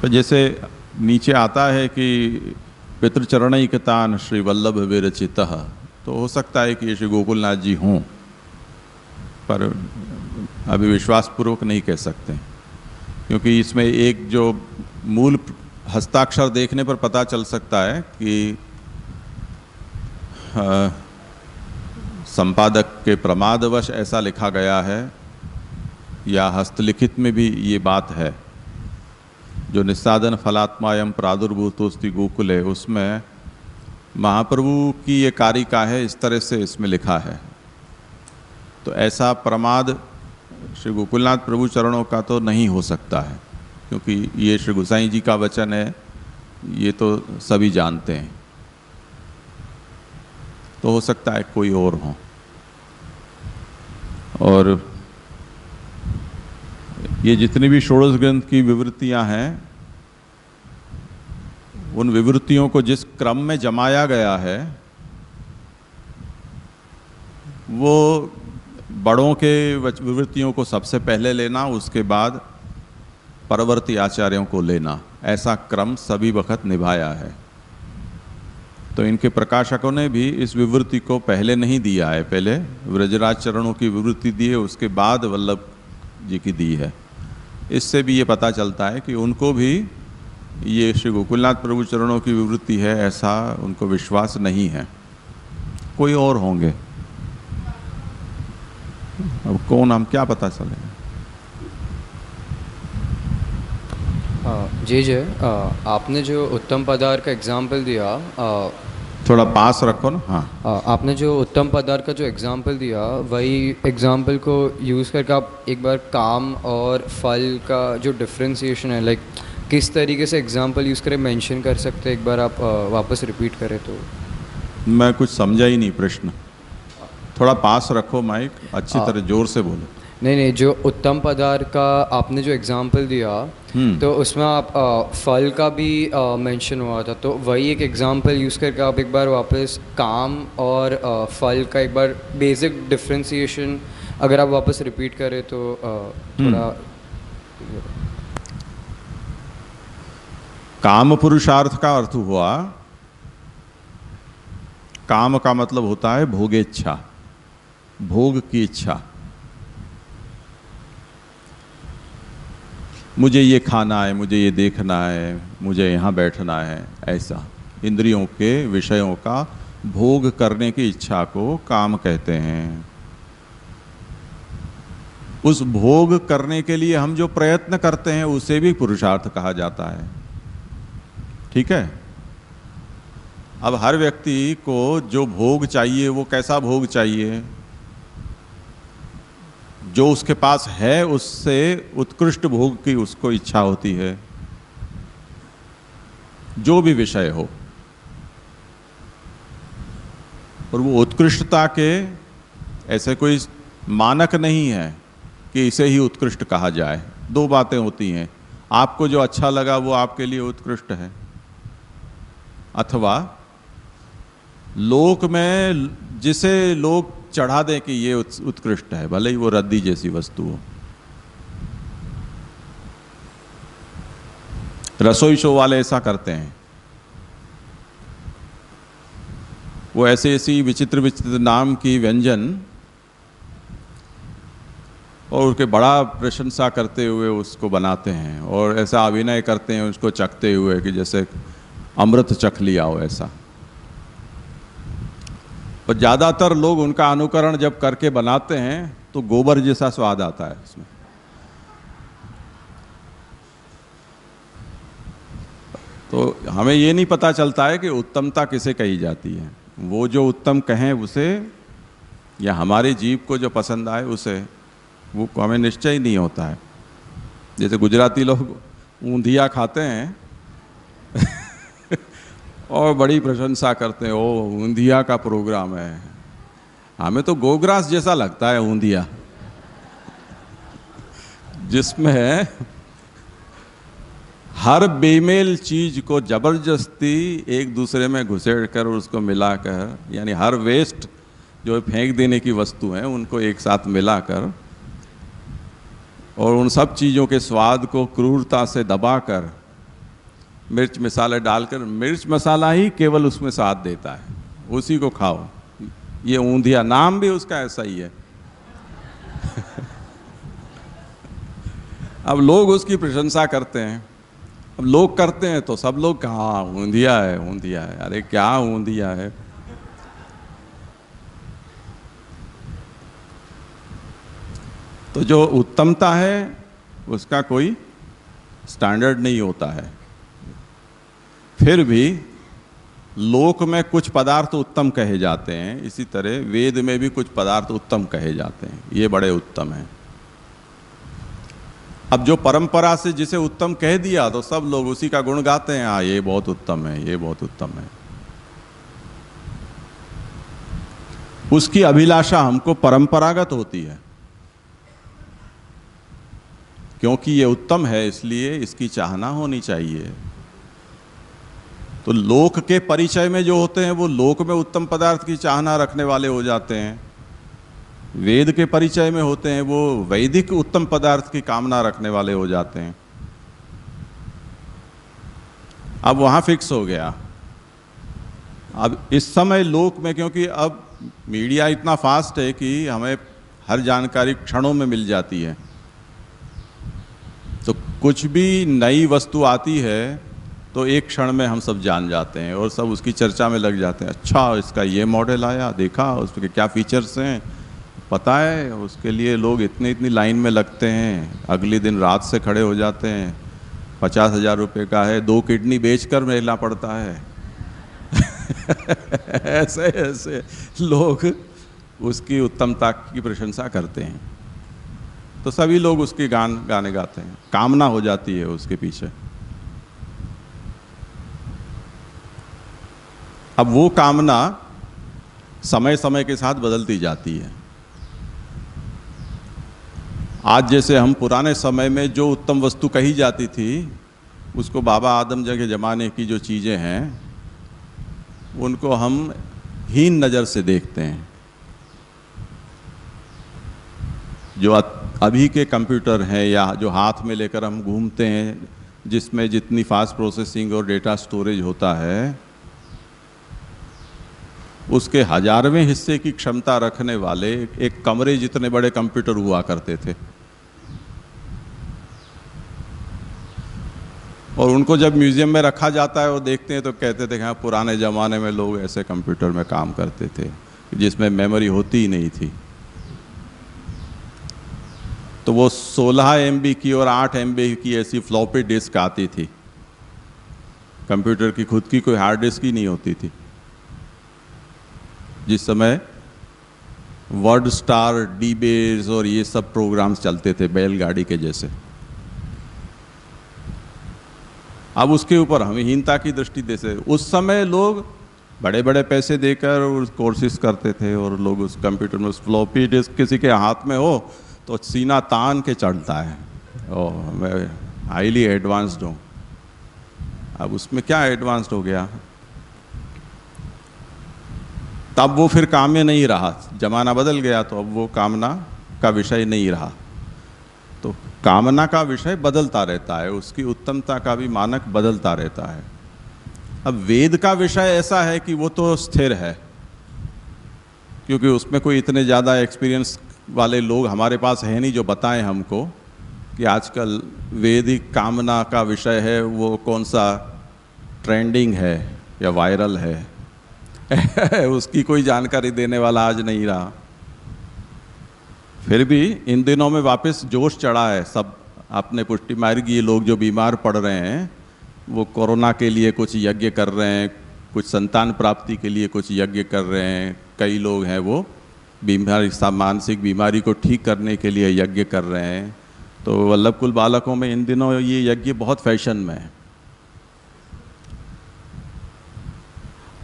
तो जैसे नीचे आता है कि पितृचरणैकतान श्री वल्लभ विरचितः, तो हो सकता है कि ये श्री गोकुलनाथ जी हों, पर अभी विश्वासपूर्वक नहीं कह सकते, क्योंकि इसमें एक जो मूल हस्ताक्षर देखने पर पता चल सकता है कि संपादक के प्रमादवश ऐसा लिखा गया है, या हस्तलिखित में भी ये बात है। जो निस्सादन फलात्मायम प्रादुर्भूतोस्ति गोकुले, उसमें महाप्रभु की ये कारिका है, इस तरह से इसमें लिखा है। तो ऐसा प्रमाद श्री गोकुलनाथ प्रभु चरणों का तो नहीं हो सकता है, क्योंकि ये श्री गोसाई जी का वचन है, ये तो सभी जानते हैं। तो हो सकता है कोई और हो। और ये जितनी भी षोडश ग्रंथ की विवृत्तियां हैं उन विवृत्तियों को जिस क्रम में जमाया गया है वो बड़ों के विवृत्तियों को सबसे पहले लेना, उसके बाद परवर्ती आचार्यों को लेना, ऐसा क्रम सभी वक्त निभाया है। तो इनके प्रकाशकों ने भी इस विवृत्ति को पहले नहीं दिया है, पहले व्रजराज चरणों की विवृत्ति दी है, उसके बाद वल्लभ जी की दी है। इससे भी ये पता चलता है कि उनको भी ये श्री गोकुलनाथ प्रभु चरणों की विवृत्ति है ऐसा उनको विश्वास नहीं है, कोई और होंगे। अब कौन, हम क्या पता चले।
जी जय, आपने जो उत्तम पदार्थ का एग्जाम्पल दिया,
थोड़ा पास रखो ना। हाँ,
आपने जो उत्तम पदार्थ का जो एग्जाम्पल दिया, वही एग्जाम्पल को यूज़ करके आप एक बार काम और फल का जो डिफ्रेंसिएशन है, लाइक किस तरीके से एग्जाम्पल यूज़ करें, मेंशन कर सकते हैं, एक बार आप वापस रिपीट करें तो।
मैं कुछ समझा ही नहीं प्रश्न, थोड़ा पास रखो माइक, अच्छी तरह जोर से बोलो।
नहीं, जो उत्तम पदार्थ का आपने जो एग्जाम्पल दिया तो उसमें आप फल का भी मेंशन हुआ था, तो वही एक एग्जाम्पल यूज़ करके आप एक बार वापस काम और फल का एक बार बेसिक डिफ्रेंसिएशन अगर आप वापस रिपीट करें तो थोड़ा।
काम पुरुषार्थ का अर्थ हुआ, काम का मतलब होता है भोगेच्छा, भोग की इच्छा। मुझे ये खाना है, मुझे ये देखना है, मुझे यहाँ बैठना है, ऐसा इंद्रियों के विषयों का भोग करने की इच्छा को काम कहते हैं। उस भोग करने के लिए हम जो प्रयत्न करते हैं उसे भी पुरुषार्थ कहा जाता है। ठीक है। अब हर व्यक्ति को जो भोग चाहिए वो कैसा भोग चाहिए, जो उसके पास है उससे उत्कृष्ट भोग की उसको इच्छा होती है, जो भी विषय हो। और वो उत्कृष्टता के ऐसे कोई मानक नहीं है कि इसे ही उत्कृष्ट कहा जाए। दो बातें होती हैं, आपको जो अच्छा लगा वो आपके लिए उत्कृष्ट है, अथवा लोक में जिसे लोग चढ़ा दें कि ये उत्कृष्ट है, भले ही वो रद्दी जैसी वस्तु हो। रसोई शो वाले ऐसा करते हैं, वो ऐसे ऐसी विचित्र विचित्र नाम की व्यंजन और उसके बड़ा प्रशंसा करते हुए उसको बनाते हैं और ऐसा अभिनय करते हैं उसको चखते हुए कि जैसे अमृत चख लिया हो ऐसा। और ज़्यादातर लोग उनका अनुकरण जब करके बनाते हैं तो गोबर जैसा स्वाद आता है उसमें। तो हमें ये नहीं पता चलता है कि उत्तमता किसे कही जाती है। वो जो उत्तम कहें उसे, या हमारे जीव को जो पसंद आए उसे, वो हमें निश्चय नहीं होता है। जैसे गुजराती लोग ऊंधिया खाते हैं और बड़ी प्रशंसा करते हैं, ओ ऊंधिया का प्रोग्राम है। हमें तो गोग्रास जैसा लगता है ऊंधिया, जिसमें हर बेमेल चीज को जबरदस्ती एक दूसरे में घुसेड़ कर उसको मिलाकर, यानी हर वेस्ट जो फेंक देने की वस्तु है उनको एक साथ मिलाकर और उन सब चीज़ों के स्वाद को क्रूरता से दबाकर मिर्च मसाले डालकर, मिर्च मसाला ही केवल उसमें स्वाद देता है, उसी को खाओ। ये ऊंधिया, नाम भी उसका ऐसा ही है। अब लोग उसकी प्रशंसा करते हैं, अब लोग करते हैं तो सब लोग कहाँ ऊंधिया है, ऊंधिया है, अरे क्या ऊंधिया है। तो जो उत्तमता है उसका कोई स्टैंडर्ड नहीं होता है। फिर भी लोक में कुछ पदार्थ उत्तम कहे जाते हैं, इसी तरह वेद में भी कुछ पदार्थ उत्तम कहे जाते हैं, ये बड़े उत्तम हैं। अब जो परंपरा से जिसे उत्तम कह दिया तो सब लोग उसी का गुण गाते हैं, हाँ ये बहुत उत्तम है, ये बहुत उत्तम है। उसकी अभिलाषा हमको परंपरागत होती है, क्योंकि ये उत्तम है इसलिए इसकी चाहना होनी चाहिए। तो लोक के परिचय में जो होते हैं वो लोक में उत्तम पदार्थ की चाहना रखने वाले हो जाते हैं, वेद के परिचय में होते हैं वो वैदिक उत्तम पदार्थ की कामना रखने वाले हो जाते हैं। अब वहाँ फिक्स हो गया। अब इस समय लोक में, क्योंकि अब मीडिया इतना फास्ट है कि हमें हर जानकारी क्षणों में मिल जाती है, तो कुछ भी नई वस्तु आती है तो एक क्षण में हम सब जान जाते हैं और सब उसकी चर्चा में लग जाते हैं। अच्छा, इसका ये मॉडल आया, देखा उसके क्या फीचर्स हैं, पता है, उसके लिए लोग इतनी लाइन में लगते हैं, अगले दिन रात से खड़े हो जाते हैं, 50,000 रुपये का है, 2 किडनी बेचकर मिलना पड़ता है। ऐसे ऐसे लोग उसकी उत्तमता की प्रशंसा करते हैं, तो सभी लोग उसके गाने गाते हैं, कामना हो जाती है उसके पीछे। अब वो कामना समय समय के साथ बदलती जाती है। आज जैसे हम पुराने समय में जो उत्तम वस्तु कही जाती थी उसको बाबा आदम के ज़माने की जो चीज़ें हैं उनको हम हीन नज़र से देखते हैं। जो अभी के कंप्यूटर हैं या जो हाथ में लेकर हम घूमते हैं, जिसमें जितनी फास्ट प्रोसेसिंग और डेटा स्टोरेज होता है, उसके 1000वें हिस्से की क्षमता रखने वाले एक कमरे जितने बड़े कंप्यूटर हुआ करते थे। और उनको जब म्यूजियम में रखा जाता है और देखते हैं तो कहते थे कि हाँ, पुराने ज़माने में लोग ऐसे कंप्यूटर में काम करते थे जिसमें मेमोरी होती ही नहीं थी। तो वो 16 MB की और 8 MB की ऐसी फ्लॉपी डिस्क आती थी। कंप्यूटर की खुद की कोई हार्ड डिस्क ही नहीं होती थी। जिस समय वर्ड स्टार, डीबेस और ये सब प्रोग्राम्स चलते थे बैलगाड़ी के जैसे। अब उसके ऊपर हम हीनता की दृष्टि से, उस समय लोग बड़े बड़े पैसे देकर कोर्सेज करते थे और लोग उस कंप्यूटर में, उस फ्लॉपी डिस्क किसी के हाथ में हो तो सीना तान के चढ़ता है, और मैं हाईली एडवांस्ड हूँ। अब उसमें क्या एडवांस्ड हो गया? तब वो फिर काम्य नहीं रहा, जमाना बदल गया तो अब वो कामना का विषय नहीं रहा। तो कामना का विषय बदलता रहता है, उसकी उत्तमता का भी मानक बदलता रहता है। अब वेद का विषय ऐसा है कि वो तो स्थिर है, क्योंकि उसमें कोई इतने ज़्यादा एक्सपीरियंस वाले लोग हमारे पास है नहीं जो बताएं हमको कि आजकल वैदिक कामना का विषय है वो कौन सा ट्रेंडिंग है या वायरल है। उसकी कोई जानकारी देने वाला आज नहीं रहा। फिर भी इन दिनों में वापस जोश चढ़ा है। सब आपने पुष्टि मारी कि ये लोग जो बीमार पड़ रहे हैं वो कोरोना के लिए कुछ यज्ञ कर रहे हैं, कुछ संतान प्राप्ति के लिए कुछ यज्ञ कर रहे हैं। कई लोग हैं वो बीमारी, मानसिक बीमारी को ठीक करने के लिए यज्ञ कर रहे हैं। तो वल्लभ कुल बालकों में इन दिनों ये यज्ञ बहुत फैशन में है।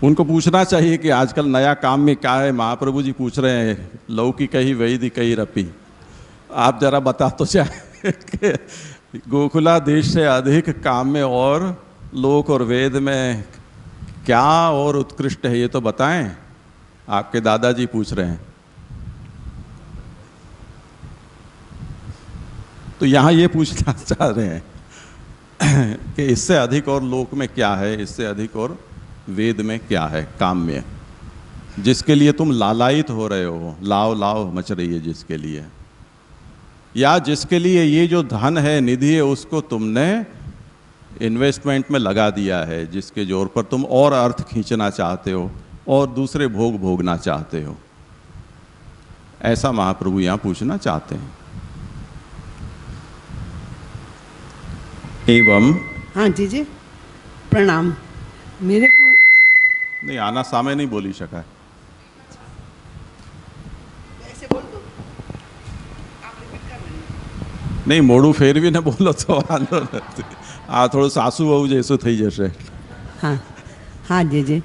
उनको पूछना चाहिए कि आजकल नया काम में क्या है। महाप्रभु जी पूछ रहे हैं, लौकी कही वैदिक कही रपी, आप जरा बता तो चाहे कि गोकुला देश से अधिक काम में और लोक और वेद में क्या और उत्कृष्ट है, ये तो बताएं। आपके दादाजी पूछ रहे हैं। तो यहाँ ये पूछना चाह रहे हैं कि इससे अधिक और लोक में क्या है, इससे अधिक और वेद में क्या है काम्य, जिसके लिए तुम लालायित हो रहे हो, लाव लाव मच रही है जिसके लिए, या जिसके लिए ये जो धन है, निधि है, उसको तुमने इन्वेस्टमेंट में लगा दिया है, जिसके जोर पर तुम और अर्थ खींचना चाहते हो और दूसरे भोग भोगना चाहते हो। ऐसा महाप्रभु यहाँ पूछना चाहते हैं। एवं
हाँ जी प्रणाम। मेरे को
नहीं आना सामे नहीं बोली शका
ऐसे बोल दो, आप रिपीट कर लेना।
नहीं मोड़ू फेरवी ने बोलो तो वांधो નથી। આ થોડું સાસુ બહુ જેસું થઈ જશે।
હા जी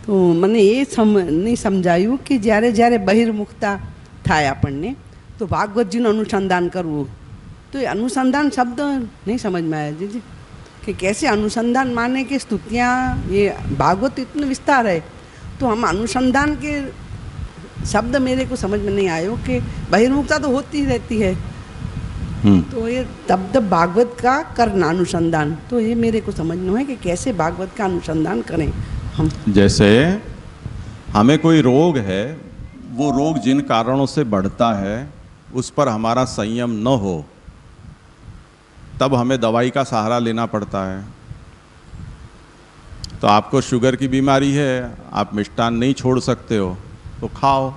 તો મને એ નહીં સમજાયું કે જ્યારે જ્યારે બહિર્મુખતા થાય આપણને તો ભાગવતજીનું અનુસંધાન કરવું, તો એ અનુસંધાન શબ્દ નહીં સમજમાં આવ્યા જીજી कि कैसे अनुसंधान माने कि स्तुतियाँ, ये भागवत इतना विस्तार है, तो हम अनुसंधान के शब्द मेरे को समझ में नहीं आयो कि बहिर्मुखता तो होती ही रहती है, तो ये तब भागवत का करना अनुसंधान, तो ये मेरे को समझना है कि कैसे भागवत का अनुसंधान करें हम।
जैसे हमें कोई रोग है, वो रोग जिन कारणों से बढ़ता है उस पर हमारा संयम न हो, तब हमें दवाई का सहारा लेना पड़ता है। तो आपको शुगर की बीमारी है, आप मिष्टान नहीं छोड़ सकते हो, तो खाओ,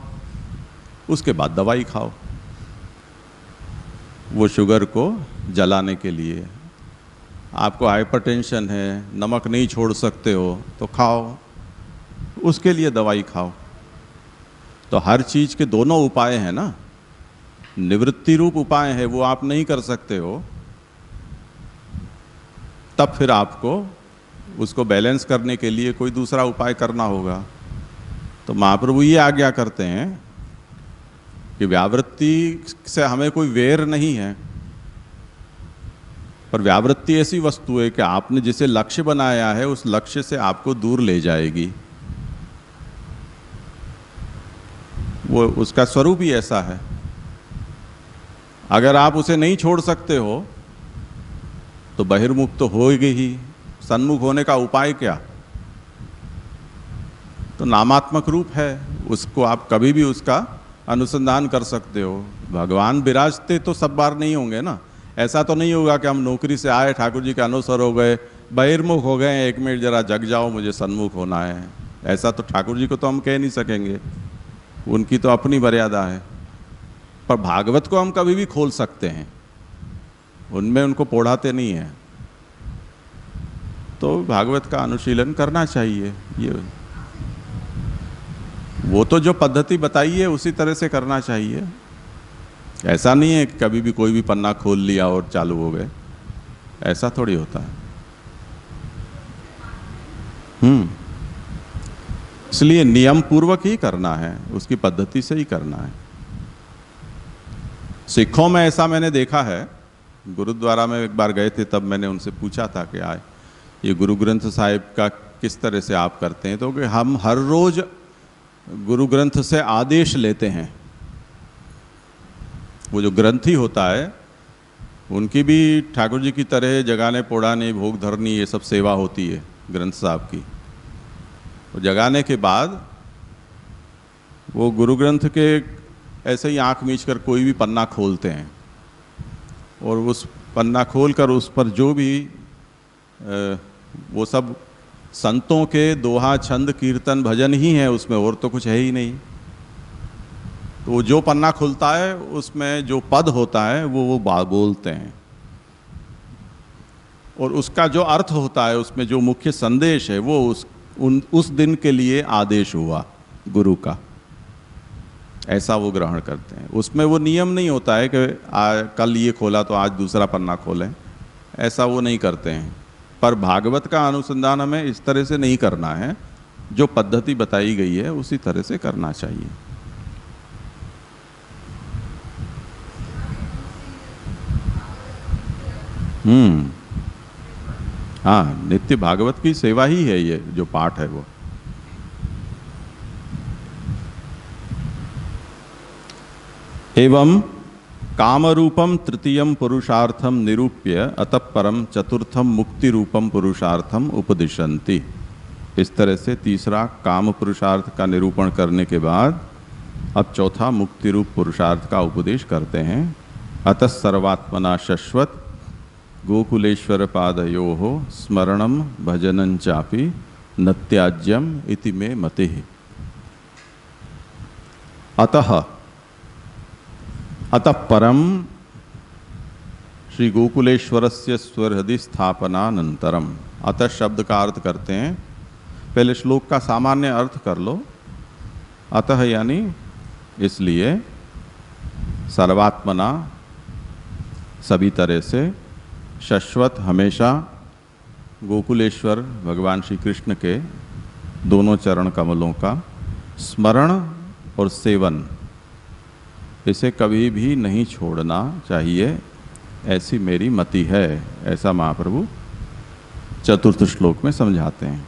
उसके बाद दवाई खाओ वो शुगर को जलाने के लिए। आपको हाइपरटेंशन है, नमक नहीं छोड़ सकते हो, तो खाओ, उसके लिए दवाई खाओ। तो हर चीज़ के दोनों उपाय हैं ना, निवृत्ति रूप उपाय है, वो आप नहीं कर सकते हो, तब फिर आपको उसको बैलेंस करने के लिए कोई दूसरा उपाय करना होगा। तो महाप्रभु ये आज्ञा करते हैं कि व्यावृत्ति से हमें कोई वेर नहीं है, पर व्यावृत्ति ऐसी वस्तु है कि आपने जिसे लक्ष्य बनाया है उस लक्ष्य से आपको दूर ले जाएगी, वो उसका स्वरूप ही ऐसा है। अगर आप उसे नहीं छोड़ सकते हो तो बहिर्मुख तो होगी ही, सन्मुख होने का उपाय क्या? तो नामात्मक रूप है, उसको आप कभी भी उसका अनुसंधान कर सकते हो। भगवान विराजते तो सब बार नहीं होंगे ना, ऐसा तो नहीं होगा कि हम नौकरी से आए, ठाकुर जी के अनुसार हो गए, बहिर्मुख हो गए, एक मिनट जरा जग जाओ, मुझे सन्मुख होना है। ऐसा तो ठाकुर जी को तो हम कह नहीं सकेंगे, उनकी तो अपनी मर्यादा है। पर भागवत को हम कभी भी खोल सकते हैं, उनमें उनको पोढ़ाते नहीं हैं। तो भागवत का अनुशीलन करना चाहिए। ये वो तो जो पद्धति बताई है उसी तरह से करना चाहिए। ऐसा नहीं है कि कभी भी कोई भी पन्ना खोल लिया और चालू हो गए, ऐसा थोड़ी होता है। इसलिए नियम पूर्वक ही करना है, उसकी पद्धति से ही करना है। सिखों में ऐसा मैंने देखा है, गुरुद्वारा में एक बार गए थे, तब मैंने उनसे पूछा था कि आए ये गुरु ग्रंथ साहिब का किस तरह से आप करते हैं, तो कि हम हर रोज गुरु ग्रंथ से आदेश लेते हैं। वो जो ग्रंथी होता है उनकी भी ठाकुर जी की तरह जगाने, पोड़ाने, भोग धरनी, ये सब सेवा होती है ग्रंथ साहब की। तो जगाने के बाद वो गुरु ग्रंथ के ऐसे ही आँख मीच कर कोई भी पन्ना खोलते हैं और उस पन्ना खोल कर उस पर जो भी वो सब संतों के दोहा, छंद, कीर्तन, भजन ही है उसमें, और तो कुछ है ही नहीं। तो जो पन्ना खुलता है उसमें जो पद होता है वो बोलते हैं, और उसका जो अर्थ होता है, उसमें जो मुख्य संदेश है वो उस दिन के लिए आदेश हुआ गुरु का, ऐसा वो ग्रहण करते हैं। उसमें वो नियम नहीं होता है कि कल ये खोला तो आज दूसरा पन्ना खोलें, ऐसा वो नहीं करते हैं। पर भागवत का अनुसंधान हमें इस तरह से नहीं करना है, जो पद्धति बताई गई है उसी तरह से करना चाहिए। हाँ, नित्य भागवत की सेवा ही है ये जो पाठ है वो। एवं कामरूपम तृतीयम पुरुषार्थम निरूप्य अतः परम चतुर्थम मुक्ति रूपम पुरुषार्थम उपदिशन्ति। इस तरह से तीसरा काम पुरुषार्थ का निरूपण करने के बाद अब चौथा मुक्ति रूप पुरुषार्थ का उपदेश करते हैं। अतः सर्वात्मना शश्वत गोकुलेश्वर पादयोः स्मरणम भजनं चापि न त्याज्यम इति मे मतिः। अतः परम श्री गोकुलेश्वरस्य स्वहृदि स्थापनानंतरम। अतः शब्द का अर्थ करते हैं, पहले श्लोक का सामान्य अर्थ कर लो। अतः यानी इसलिए, सर्वात्मना सभी तरह से, शाश्वत हमेशा, गोकुलेश्वर भगवान श्री कृष्ण के दोनों चरण कमलों का स्मरण और सेवन, इसे कभी भी नहीं छोड़ना चाहिए, ऐसी मेरी मति है। ऐसा महाप्रभु चतुर्थ श्लोक में समझाते हैं।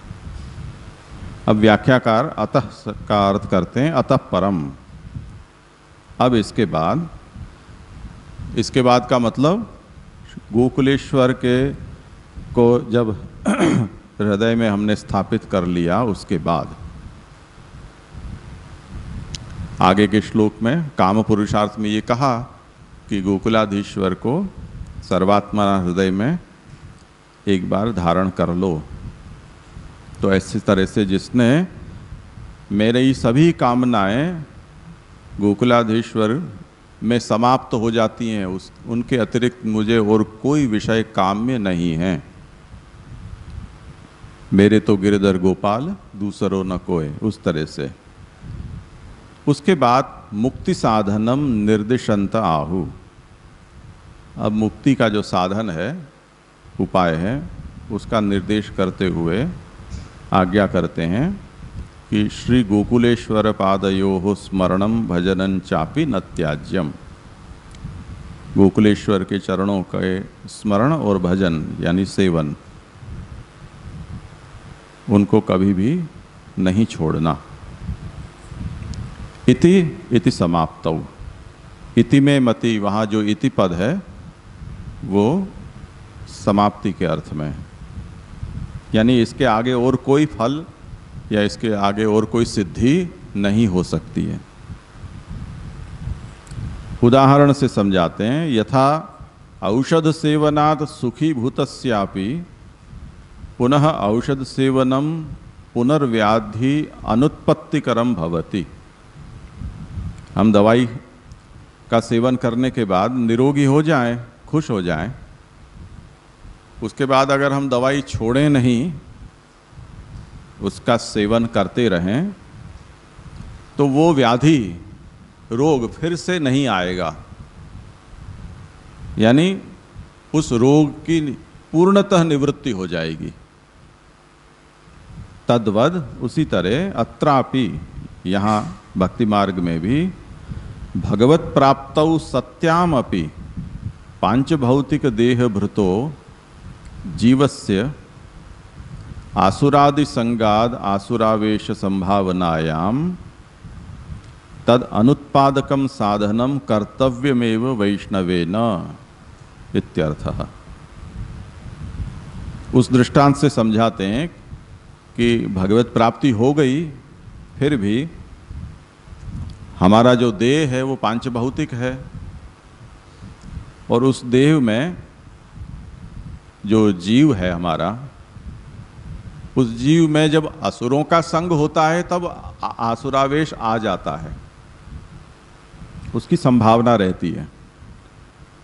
अब व्याख्याकार अतः का अर्थ करते हैं अतः परम। अब इसके बाद का मतलब गोकुलेश्वर के को जब हृदय में हमने स्थापित कर लिया, उसके बाद आगे के श्लोक में काम पुरुषार्थ में ये कहा कि गोकुलाधीश्वर को सर्वात्मा हृदय में एक बार धारण कर लो। तो ऐसी तरह से जिसने मेरी सभी कामनाएं गोकुलाधीश्वर में समाप्त हो जाती हैं, उनके अतिरिक्त मुझे और कोई विषय काम में नहीं है। मेरे तो गिरधर गोपाल दूसरो न कोय, उस तरह से। उसके बाद मुक्ति साधनम निर्दिशंत आहु। अब मुक्ति का जो साधन है, उपाय है, उसका निर्देश करते हुए आज्ञा करते हैं कि श्री गोकुलेश्वर पादयोः स्मरणम भजनं चापि न त्याज्यम। गोकुलेश्वर के चरणों के स्मरण और भजन यानी सेवन, उनको कभी भी नहीं छोड़ना। इति समाप्तौ। इति में मति, वहाँ जो इति पद है वो समाप्ति के अर्थ में, यानी इसके आगे और कोई फल या इसके आगे और कोई सिद्धि नहीं हो सकती है। उदाहरण से समझाते हैं। यथा औषध सेवनात् सुखी भूतस्यापि पुनः औषध सेवनम पुनर्व्याधि अनुत्पत्तिकरम भवति। हम दवाई का सेवन करने के बाद निरोगी हो जाएं, खुश हो जाएं, उसके बाद अगर हम दवाई छोड़ें नहीं, उसका सेवन करते रहें, तो वो व्याधि, रोग फिर से नहीं आएगा, यानी उस रोग की पूर्णतः निवृत्ति हो जाएगी। तद्वद उसी तरह अत्रापि, यहाँ भक्ति मार्ग में भी भगवत प्राप्तौ सत्याम अपि पांचभौतिक देह भृतो जीवस्य आसुरादि संगाद आसुरावेश संभावनायाम तद अनुत्पादकम साधनम कर्तव्यमेव वैष्णवेन इत्यर्थः। उस दृष्टांत से समझाते हैं कि भगवत प्राप्ति हो गई, फिर भी हमारा जो देह है वो पांचभौतिक है, और उस देह में जो जीव है हमारा, उस जीव में जब असुरों का संग होता है तब आसुरावेश आ जाता है, उसकी संभावना रहती है।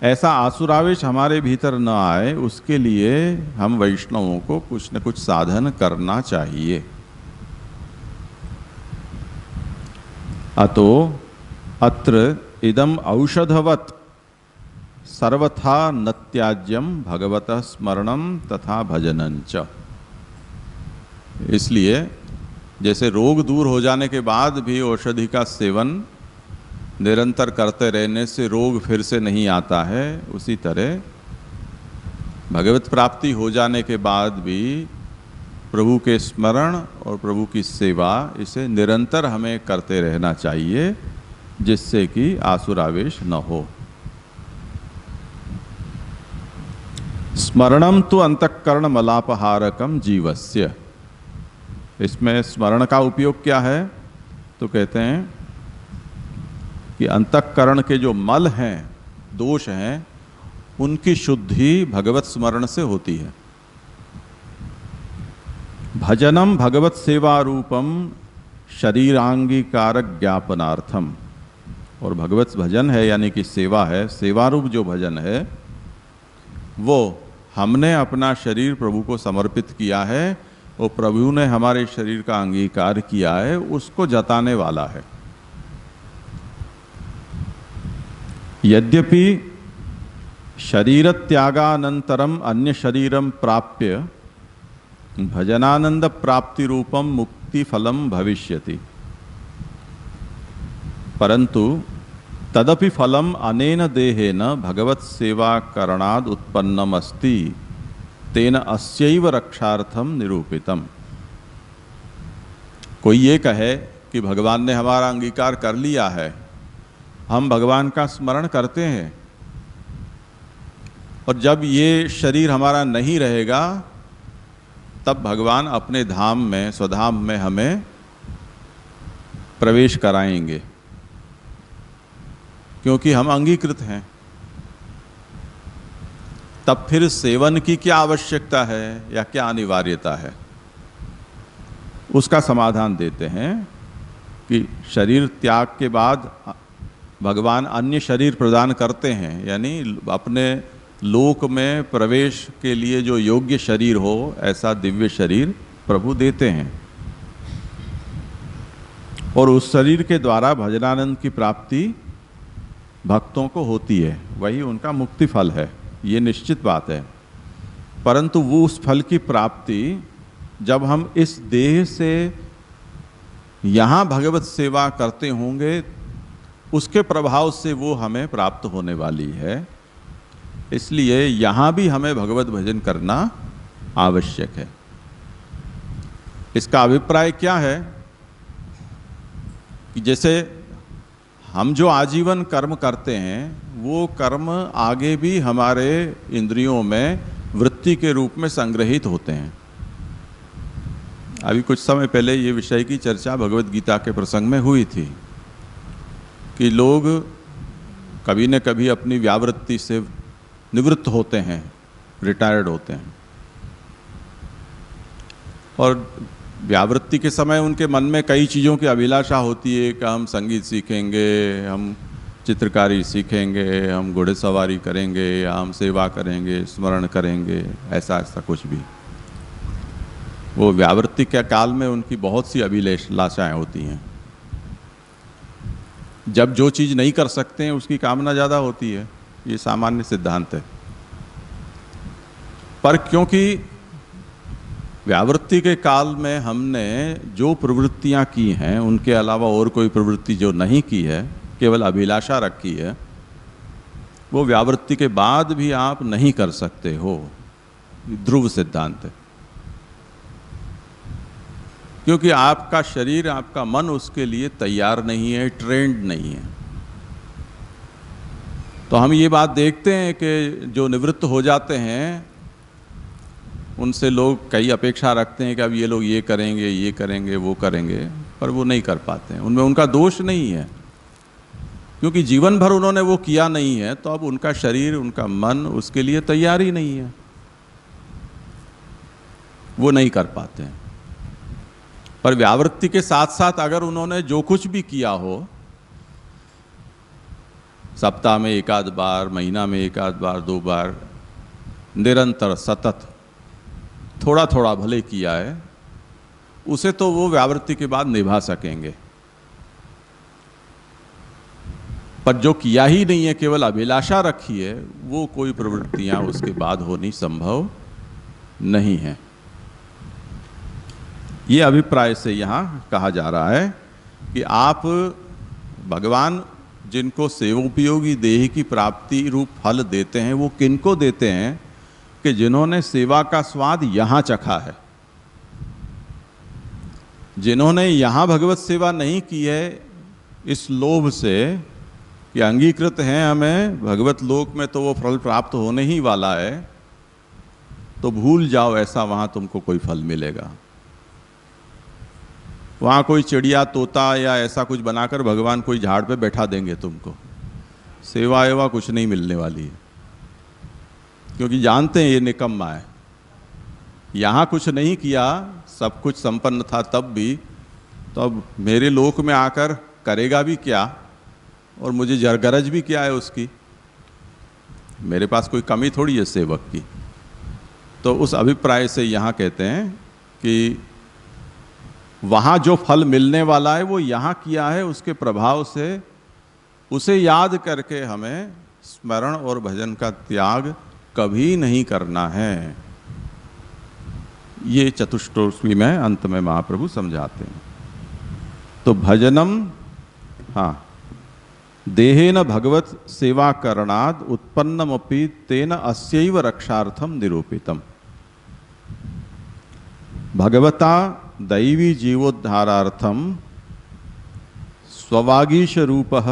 ऐसा आसुरावेश हमारे भीतर न आए, उसके लिए हम वैष्णवों को कुछ न कुछ साधन करना चाहिए। अतो अत्र इदम औषधवत् सर्वथा न त्याज्यम भगवतः स्मरणम तथा भजनंच। इसलिए जैसे रोग दूर हो जाने के बाद भी औषधि का सेवन निरंतर करते रहने से रोग फिर से नहीं आता है, उसी तरह भगवत प्राप्ति हो जाने के बाद भी प्रभु के स्मरण और प्रभु की सेवा, इसे निरंतर हमें करते रहना चाहिए, जिससे कि आसुरावेश न हो। स्मरणम तो अंतःकरण मलापहारकम जीवस्य। इसमें स्मरण का उपयोग क्या है? तो कहते हैं कि अंतःकरण के जो मल हैं, दोष हैं, उनकी शुद्धि भगवत स्मरण से होती है। भजनम भगवत सेवा रूपम शरीरांगीकारक ज्ञापनार्थम। और भगवत भजन है यानी कि सेवा है, सेवा रूप जो भजन है वो हमने अपना शरीर प्रभु को समर्पित किया है और प्रभु ने हमारे शरीर का अंगीकार किया है, उसको जताने वाला है। यद्यपि शरीर त्यागानंतरम अन्य शरीरम प्राप्य भजनानंद प्राप्ति रूपम मुक्ति फलम भविष्यति, परंतु तदपि फलम अनेन देहेन भगवत सेवा करणाद उत्पन्नम अस्ति तेन अस्यैव रक्षार्थम निरूपितम। कोई ये कहे कि भगवान ने हमारा अंगीकार कर लिया है, हम भगवान का स्मरण करते हैं, और जब ये शरीर हमारा नहीं रहेगा तब भगवान अपने धाम में, स्वधाम में हमें प्रवेश कराएंगे, क्योंकि हम अंगीकृत हैं। तब फिर सेवन की क्या आवश्यकता है या क्या अनिवार्यता है? उसका समाधान देते हैं कि शरीर त्याग के बाद भगवान अन्य शरीर प्रदान करते हैं, यानी अपने लोक में प्रवेश के लिए जो योग्य शरीर हो ऐसा दिव्य शरीर प्रभु देते हैं, और उस शरीर के द्वारा भजनानंद की प्राप्ति भक्तों को होती है, वही उनका मुक्ति फल है, ये निश्चित बात है। परंतु वो उस फल की प्राप्ति जब हम इस देह से यहाँ भगवत सेवा करते होंगे उसके प्रभाव से वो हमें प्राप्त होने वाली है। इसलिए यहाँ भी हमें भगवत भजन करना आवश्यक है। इसका अभिप्राय क्या है कि जैसे हम जो आजीवन कर्म करते हैं वो कर्म आगे भी हमारे इंद्रियों में वृत्ति के रूप में संग्रहित होते हैं। अभी कुछ समय पहले ये विषय की चर्चा भगवत गीता के प्रसंग में हुई थी कि लोग कभी न कभी अपनी व्यावृत्ति से निवृत्त होते हैं, रिटायर्ड होते हैं, और व्यावृत्ति के समय उनके मन में कई चीज़ों की अभिलाषा होती है कि हम संगीत सीखेंगे, हम चित्रकारी सीखेंगे, हम घोड़े सवारी करेंगे, या हम सेवा करेंगे, स्मरण करेंगे, ऐसा ऐसा कुछ भी। वो व्यावृत्ति के काल में उनकी बहुत सी अभिलाषाएं होती हैं। जब जो चीज़ नहीं कर सकते हैं उसकी कामना ज़्यादा होती है, ये सामान्य सिद्धांत है। पर क्योंकि व्यावृत्ति के काल में हमने जो प्रवृत्तियां की हैं उनके अलावा और कोई प्रवृत्ति जो नहीं की है, केवल अभिलाषा रखी है, वो व्यावृत्ति के बाद भी आप नहीं कर सकते हो। ध्रुव सिद्धांत है, क्योंकि आपका शरीर, आपका मन उसके लिए तैयार नहीं है, ट्रेंड नहीं है। तो हम ये बात देखते हैं कि जो निवृत्त हो जाते हैं उनसे लोग कई अपेक्षा रखते हैं कि अब ये लोग ये करेंगे, ये करेंगे, वो करेंगे, पर वो नहीं कर पाते हैं। उनमें उनका दोष नहीं है, क्योंकि जीवन भर उन्होंने वो किया नहीं है, तो अब उनका शरीर, उनका मन उसके लिए तैयार ही नहीं है, वो नहीं कर पाते हैं। पर व्यावृत्ति के साथ साथ अगर उन्होंने जो कुछ भी किया हो, सप्ताह में एक आध बार, महीना में एक आध बार, 2 बार, निरंतर सतत थोड़ा थोड़ा भले किया है, उसे तो वो व्यावृत्ति के बाद निभा सकेंगे। पर जो किया ही नहीं है, केवल अभिलाषा रखी है, वो कोई प्रवृत्तियां उसके बाद होनी संभव नहीं है। ये अभिप्राय से यहाँ कहा जा रहा है कि आप भगवान जिनको सेवोपयोगी देह की प्राप्ति रूप फल देते हैं, वो किनको देते हैं कि जिन्होंने सेवा का स्वाद यहाँ चखा है, जिन्होंने यहाँ भगवत सेवा नहीं की है इस लोभ से कि अंगीकृत हैं हमें भगवत लोक में तो वो फल प्राप्त होने ही वाला है, तो भूल जाओ ऐसा वहाँ तुमको कोई फल मिलेगा। वहाँ कोई चिड़िया, तोता या ऐसा कुछ बनाकर भगवान कोई झाड़ पे बैठा देंगे तुमको, सेवा एवा कुछ नहीं मिलने वाली है, क्योंकि जानते हैं ये निकम्मा है। यहाँ कुछ नहीं किया, सब कुछ संपन्न था तब भी, तो अब मेरे लोक में आकर करेगा भी क्या, और मुझे गरज भी क्या है उसकी, मेरे पास कोई कमी थोड़ी है सेवक की। तो उस अभिप्राय से यहाँ कहते हैं कि वहाँ जो फल मिलने वाला है वो यहाँ किया है, उसके प्रभाव से उसे याद करके हमें स्मरण और भजन का त्याग कभी नहीं करना है। ये चतुष्टोष्मी में अंत में महाप्रभु समझाते हैं। तो भजनम, हाँ, देहेन भगवत सेवा करणाद उत्पन्नमपि तेन अस्यैव रक्षार्थम निरूपितम। भगवता दैवी जीवोद्धारार्थम स्ववागीश रूपः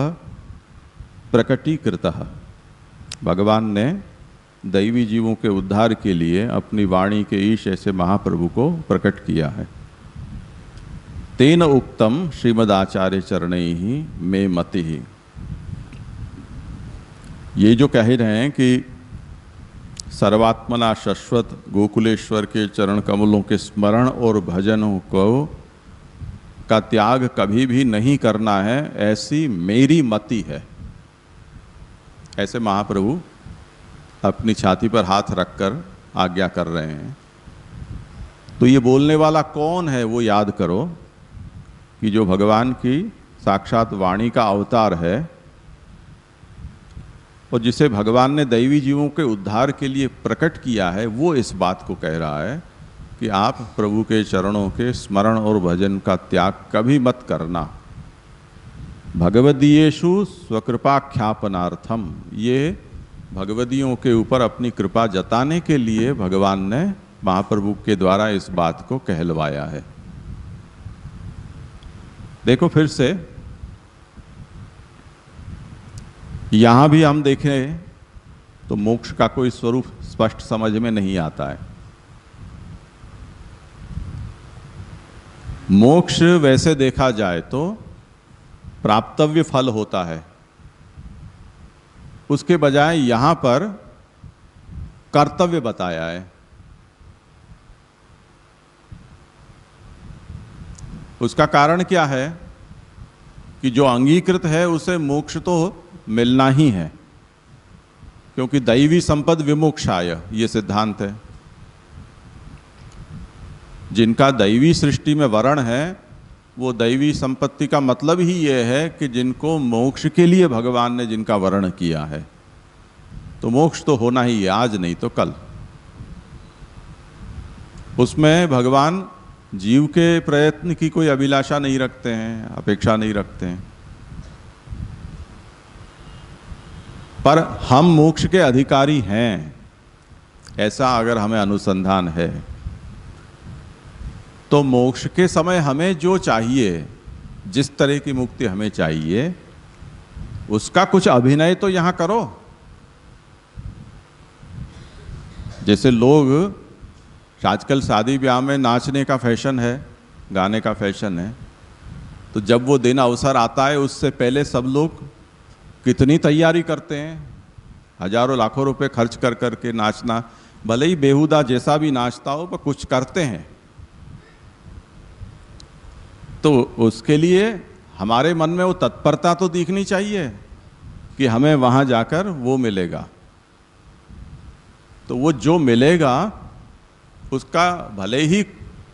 प्रकटीकृतः। भगवान ने दैवी जीवों के उद्धार के लिए अपनी वाणी के ईश ऐसे महाप्रभु को प्रकट किया है। तेन उक्तम श्रीमदाचार्य चरणैहि मे मतिः। ये जो कह रहे हैं कि सर्वात्मना शाश्वत गोकुलेश्वर के चरण कमलों के स्मरण और भजनों को का त्याग कभी भी नहीं करना है, ऐसी मेरी मति है। ऐसे महाप्रभु अपनी छाती पर हाथ रखकर आज्ञा कर रहे हैं। तो ये बोलने वाला कौन है वो याद करो कि जो भगवान की साक्षात वाणी का अवतार है और जिसे भगवान ने दैवी जीवों के उद्धार के लिए प्रकट किया है, वो इस बात को कह रहा है कि आप प्रभु के चरणों के स्मरण और भजन का त्याग कभी मत करना। भगवदीयेषु स्वकृपाख्यापनार्थम, ये भगवदियों के ऊपर अपनी कृपा जताने के लिए भगवान ने महाप्रभु के द्वारा इस बात को कहलवाया है। देखो फिर से यहां भी हम देखें तो मोक्ष का कोई स्वरूप स्पष्ट समझ में नहीं आता है। मोक्ष वैसे देखा जाए तो प्राप्तव्य फल होता है, उसके बजाय यहां पर कर्तव्य बताया है। उसका कारण क्या है कि जो अंगीकृत है उसे मोक्ष तो मिलना ही है, क्योंकि दैवी संपद विमोक्षाय, ये सिद्धांत है। जिनका दैवी सृष्टि में वर्ण है वो दैवी संपत्ति का मतलब ही ये है कि जिनको मोक्ष के लिए भगवान ने जिनका वर्ण किया है, तो मोक्ष तो होना ही है, आज नहीं तो कल। उसमें भगवान जीव के प्रयत्न की कोई अभिलाषा नहीं रखते हैं, अपेक्षा नहीं रखते हैं। पर हम मोक्ष के अधिकारी हैं, ऐसा अगर हमें अनुसंधान है तो मोक्ष के समय हमें जो चाहिए, जिस तरह की मुक्ति हमें चाहिए, उसका कुछ अभिनय तो यहां करो। जैसे लोग आजकल शादी ब्याह में नाचने का फैशन है, गाने का फैशन है, तो जब वो दिन अवसर आता है उससे पहले सब लोग कितनी तैयारी करते हैं, हजारों लाखों रुपए खर्च कर करके नाचना, भले ही बेहुदा जैसा भी नाचता हो पर कुछ करते हैं। तो उसके लिए हमारे मन में वो तत्परता तो दिखनी चाहिए कि हमें वहां जाकर वो मिलेगा। तो वो जो मिलेगा उसका भले ही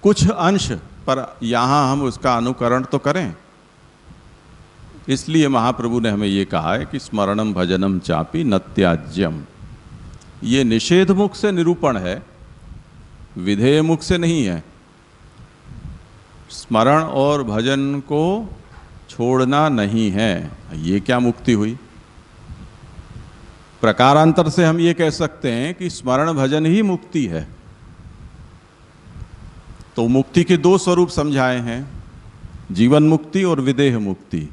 कुछ अंश, पर यहां हम उसका अनुकरण तो करें। इसलिए महाप्रभु ने हमें ये कहा है कि स्मरणम भजनम चापि न त्याज्यम। ये निषेध मुख से निरूपण है, विधेय मुख से नहीं है। स्मरण और भजन को छोड़ना नहीं है, ये क्या मुक्ति हुई। प्रकारांतर से हम ये कह सकते हैं कि स्मरण भजन ही मुक्ति है। तो मुक्ति के दो स्वरूप समझाए हैं, जीवन मुक्ति और विदेह मुक्ति।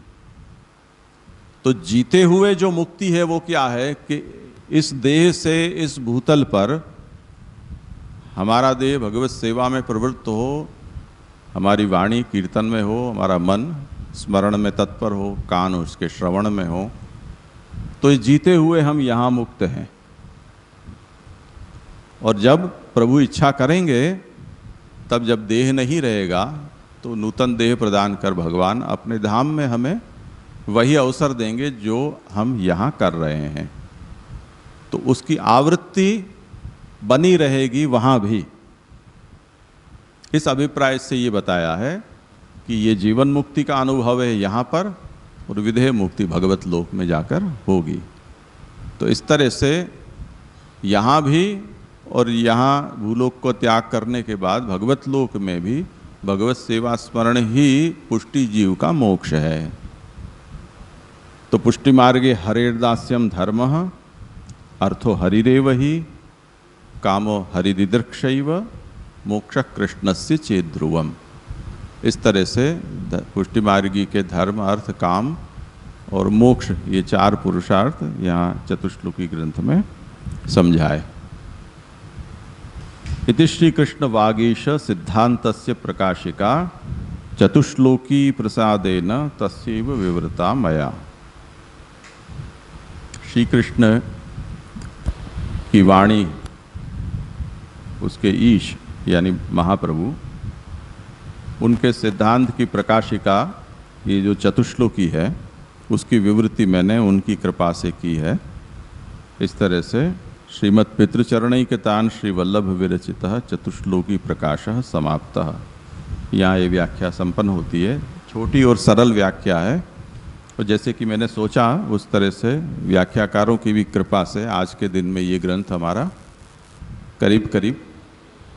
तो जीते हुए जो मुक्ति है वो क्या है कि इस देह से, इस भूतल पर हमारा देह भगवत सेवा में प्रवृत्त हो, हमारी वाणी कीर्तन में हो, हमारा मन स्मरण में तत्पर हो, कान उसके श्रवण में हो, तो इस जीते हुए हम यहाँ मुक्त हैं। और जब प्रभु इच्छा करेंगे, तब जब देह नहीं रहेगा तो नूतन देह प्रदान कर भगवान अपने धाम में हमें वही अवसर देंगे जो हम यहाँ कर रहे हैं। तो उसकी आवृत्ति बनी रहेगी वहाँ भी। इस अभिप्राय से ये बताया है कि ये जीवन मुक्ति का अनुभव है यहाँ पर, और विदेह मुक्ति भगवत लोक में जाकर होगी। तो इस तरह से यहाँ भी और यहाँ भूलोक को त्याग करने के बाद भगवत लोक में भी भगवत सेवा स्मरण ही पुष्टि जीव का मोक्ष है। तो पुष्टि मार्गे हरेर्दास्यम धर्मः अर्थो हरिरेव ही कामो हरिदिदृक्षैव मोक्ष कृष्णस्य चेद ध्रुवम। इस तरह से पुष्टि मार्गी के धर्म, अर्थ, काम और मोक्ष, ये 4 पुरुषार्थ यहाँ चतुश्लोकी ग्रंथ में समझाए। इति श्री कृष्ण वागीश सिद्धांतस्य प्रकाशिका चतुश्लोकी प्रसादेन तस्यैव विवृता मया। श्री कृष्ण की वाणी, उसके ईश यानी महाप्रभु, उनके सिद्धांत की प्रकाशिका, ये जो चतुश्लोकी है, उसकी विवृत्ति मैंने उनकी कृपा से की है। इस तरह से श्रीमद् पितृचरणैकतान श्री वल्लभ विरचित चतुश्लोकी प्रकाशः समाप्तः। यहाँ ये व्याख्या संपन्न होती है। छोटी और सरल व्याख्या है, और जैसे कि मैंने सोचा उस तरह से व्याख्याकारों की भी कृपा से आज के दिन में ये ग्रंथ हमारा करीब करीब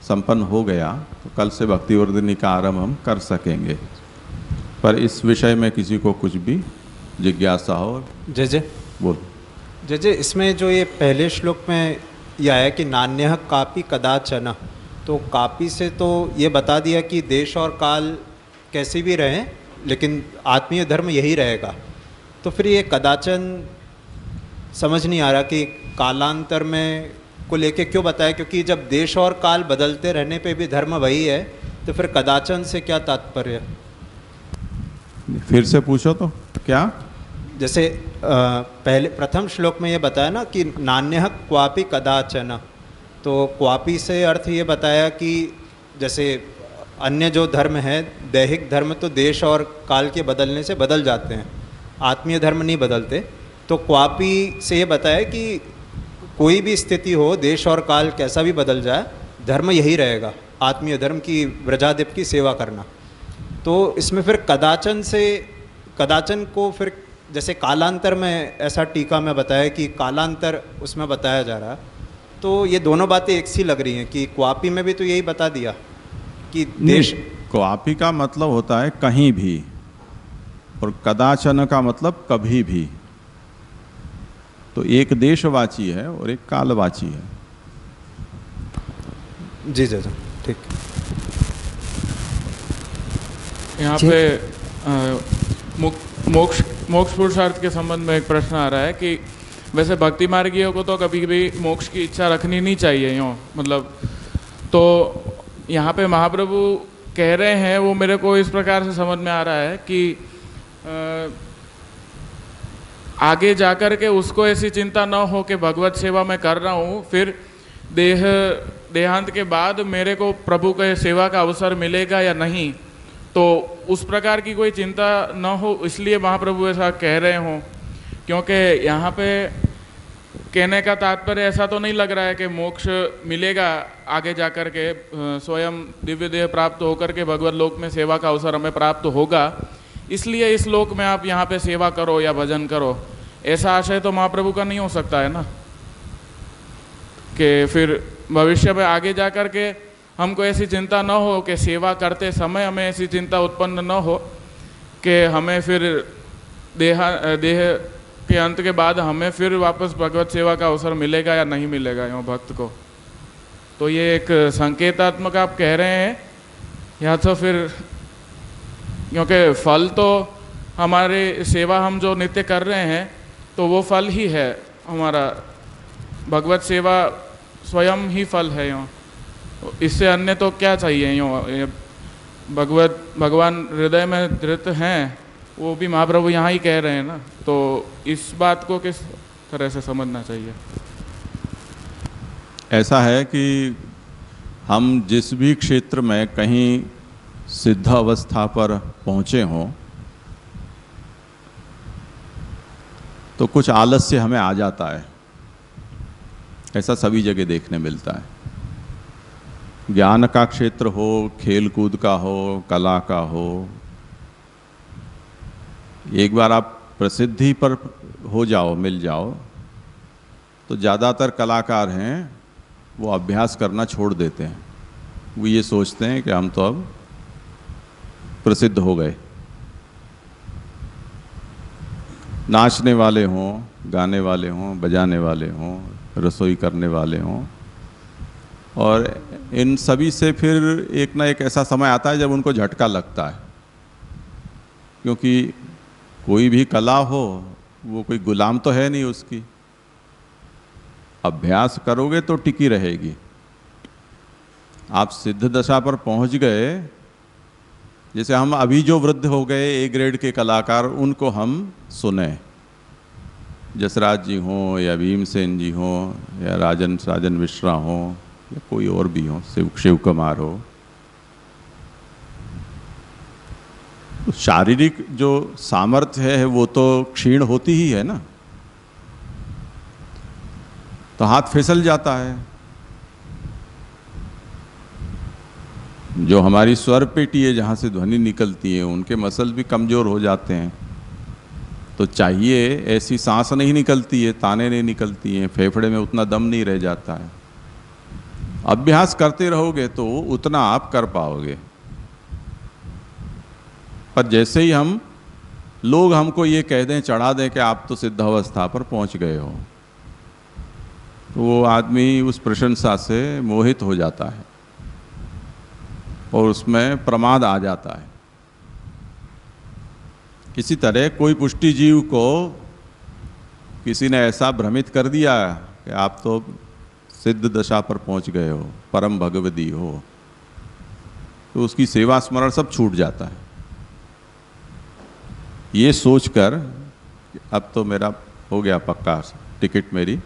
संपन्न हो गया। तो कल से भक्तिवर्धिनी का आरंभ हम कर सकेंगे। पर इस विषय में किसी को कुछ भी जिज्ञासा हो?
जय जय
बोल।
जय जय, इसमें जो ये पहले श्लोक में यह आया कि नान्यः कापि कदाचन, तो कापि से तो ये बता दिया कि देश और काल कैसे भी रहें, लेकिन आत्मीय धर्म यही रहेगा। तो फिर ये कदाचन समझ नहीं आ रहा कि कालांतर में को लेके क्यों बताया, क्योंकि जब देश और काल बदलते रहने पे भी धर्म वही है, तो फिर कदाचन से क्या तात्पर्य?
फिर से पूछो तो क्या?
जैसे पहले प्रथम श्लोक में ये बताया ना कि नान्यः क्वापि कदाचन, तो क्वापि से अर्थ ये बताया कि जैसे अन्य जो धर्म है, दैहिक धर्म तो देश और काल के बदलने से बदल जाते हैं, आत्मीय धर्म नहीं बदलते। तो क्वापि से ये बताया कि कोई भी स्थिति हो, देश और काल कैसा भी बदल जाए, धर्म यही रहेगा, आत्मीय धर्म की, व्रजाधिप की सेवा करना। तो इसमें फिर कदाचन से, कदाचन को फिर जैसे कालांतर में ऐसा टीका में बताया कि कालांतर उसमें बताया जा रहा है, तो ये दोनों बातें एक सी लग रही हैं कि क्वापी में भी तो यही बता दिया कि देश।
क्वापी का मतलब होता है कहीं भी, और कदाचन का मतलब कभी भी। तो एक देशवाची है और एक कालवाची है।
जी जी जी, ठीक।
यहाँ पे मोक्ष पुरुषार्थ के संबंध में एक प्रश्न आ रहा है कि वैसे भक्ति मार्गियों को तो कभी भी मोक्ष की इच्छा रखनी नहीं चाहिए, यूँ मतलब। तो यहाँ पे महाप्रभु कह रहे हैं, वो मेरे को इस प्रकार से समझ में आ रहा है कि आगे जाकर के उसको ऐसी चिंता न हो कि भगवत सेवा मैं कर रहा हूँ, फिर देहांत के बाद मेरे को प्रभु के सेवा का अवसर मिलेगा या नहीं, तो उस प्रकार की कोई चिंता न हो, इसलिए महाप्रभु ऐसा कह रहे हों। क्योंकि यहाँ पे कहने का तात्पर्य ऐसा तो नहीं लग रहा है कि मोक्ष मिलेगा आगे जाकर के, स्वयं दिव्य देह प्राप्त होकर के भगवत लोक में सेवा का अवसर हमें प्राप्त होगा, इसलिए इस लोक में आप यहाँ पे सेवा करो या भजन करो, ऐसा आशय तो महाप्रभु का नहीं हो सकता है ना। कि फिर भविष्य में आगे जाकर के हमको ऐसी चिंता न हो कि सेवा करते समय हमें ऐसी चिंता उत्पन्न न हो कि हमें फिर देह के अंत के बाद हमें फिर वापस भगवत सेवा का अवसर मिलेगा या नहीं मिलेगा यूँ भक्त को। तो ये एक संकेतात्मक आप कह रहे हैं, या तो फिर क्योंकि फल तो हमारे सेवा हम जो नित्य कर रहे हैं तो वो फल ही है हमारा, भगवत सेवा स्वयं ही फल है यूँ, इससे अन्य तो क्या चाहिए यूँ। भगवान हृदय में धृत हैं, वो भी महाप्रभु यहाँ ही कह रहे हैं ना, तो इस बात को किस तरह से समझना चाहिए?
ऐसा है कि हम जिस भी क्षेत्र में कहीं सिद्ध अवस्था पर पहुँचे हों तो कुछ आलस्य हमें आ जाता है, ऐसा सभी जगह देखने मिलता है। ज्ञान का क्षेत्र हो, खेल कूद का हो, कला का हो, एक बार आप प्रसिद्धि पर हो जाओ, मिल जाओ, तो ज़्यादातर कलाकार हैं वो अभ्यास करना छोड़ देते हैं। वो ये सोचते हैं कि हम तो अब प्रसिद्ध हो गए। नाचने वाले हों, गाने वाले हों, बजाने वाले हों, रसोई करने वाले हों, और इन सभी से फिर एक ना एक ऐसा समय आता है जब उनको झटका लगता है, क्योंकि कोई भी कला हो वो कोई गुलाम तो है नहीं उसकी, अभ्यास करोगे तो टिकी रहेगी। आप सिद्ध दशा पर पहुंच गए, जैसे हम अभी जो वृद्ध हो गए ए ग्रेड के कलाकार, उनको हम सुने, जसराज जी हों या भीमसेन जी हों या राजन मिश्रा हों या कोई और भी हो, शिव कुमार हो, तो शारीरिक जो सामर्थ्य है वो तो क्षीण होती ही है ना, तो हाथ फिसल जाता है। जो हमारी स्वर पेटी है जहाँ से ध्वनि निकलती है, उनके मसल भी कमज़ोर हो जाते हैं, तो चाहिए ऐसी सांस नहीं निकलती है, ताने नहीं निकलती हैं, फेफड़े में उतना दम नहीं रह जाता है। अभ्यास करते रहोगे तो उतना आप कर पाओगे। पर जैसे ही लोग हमको ये कह दें, चढ़ा दें कि आप तो सिद्ध अवस्था पर पहुंच गए हो, तो वो आदमी उस प्रशंसा से मोहित हो जाता है और उसमें प्रमाद आ जाता है। इसी तरह कोई पुष्टि जीव को किसी ने ऐसा भ्रमित कर दिया कि आप तो सिद्ध दशा पर पहुंच गए हो, परम भगवदी हो, तो उसकी सेवा स्मरण सब छूट जाता है। ये सोचकर अब तो मेरा हो गया पक्का टिकट, मेरी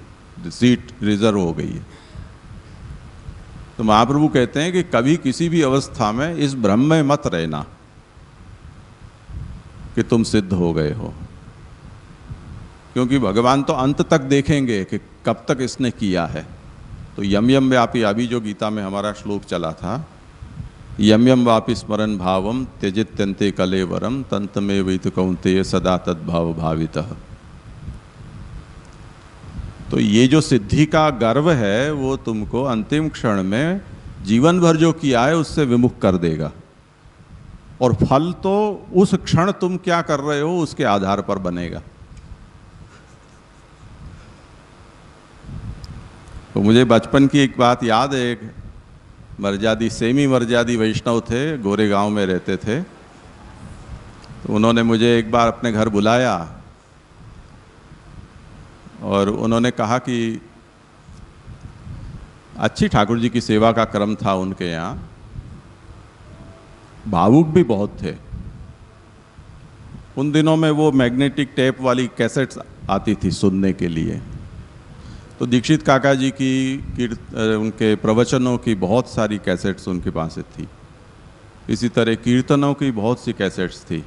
सीट रिजर्व हो गई है, तो महाप्रभु कहते हैं कि कभी किसी भी अवस्था में इस भ्रम में मत रहना कि तुम सिद्ध हो गए हो, क्योंकि भगवान तो अंत तक देखेंगे कि कब तक इसने किया है। तो यम यम व्यापी, अभी जो गीता में हमारा श्लोक चला था, यम यम वापि स्मरण भावम त्यजित्यन्ते कलेवरम तंतमे वैत कौन्तेय सदा तद्भाव भावितः। तो ये जो सिद्धि का गर्व है वो तुमको अंतिम क्षण में जीवन भर जो किया है उससे विमुख कर देगा, और फल तो उस क्षण तुम क्या कर रहे हो उसके आधार पर बनेगा। तो मुझे बचपन की एक बात याद है, एक मर्यादी सेमी मर्यादी वैष्णव थे, गोरेगांव में रहते थे, तो उन्होंने मुझे एक बार अपने घर बुलाया और उन्होंने कहा कि अच्छी ठाकुर जी की सेवा का क्रम था उनके यहाँ, भावुक भी बहुत थे। उन दिनों में वो मैग्नेटिक टेप वाली कैसेट्स आती थी सुनने के लिए, तो दीक्षित काका जी की उनके प्रवचनों की बहुत सारी कैसेट्स उनके पास थी, इसी तरह कीर्तनों की बहुत सी कैसेट्स थी।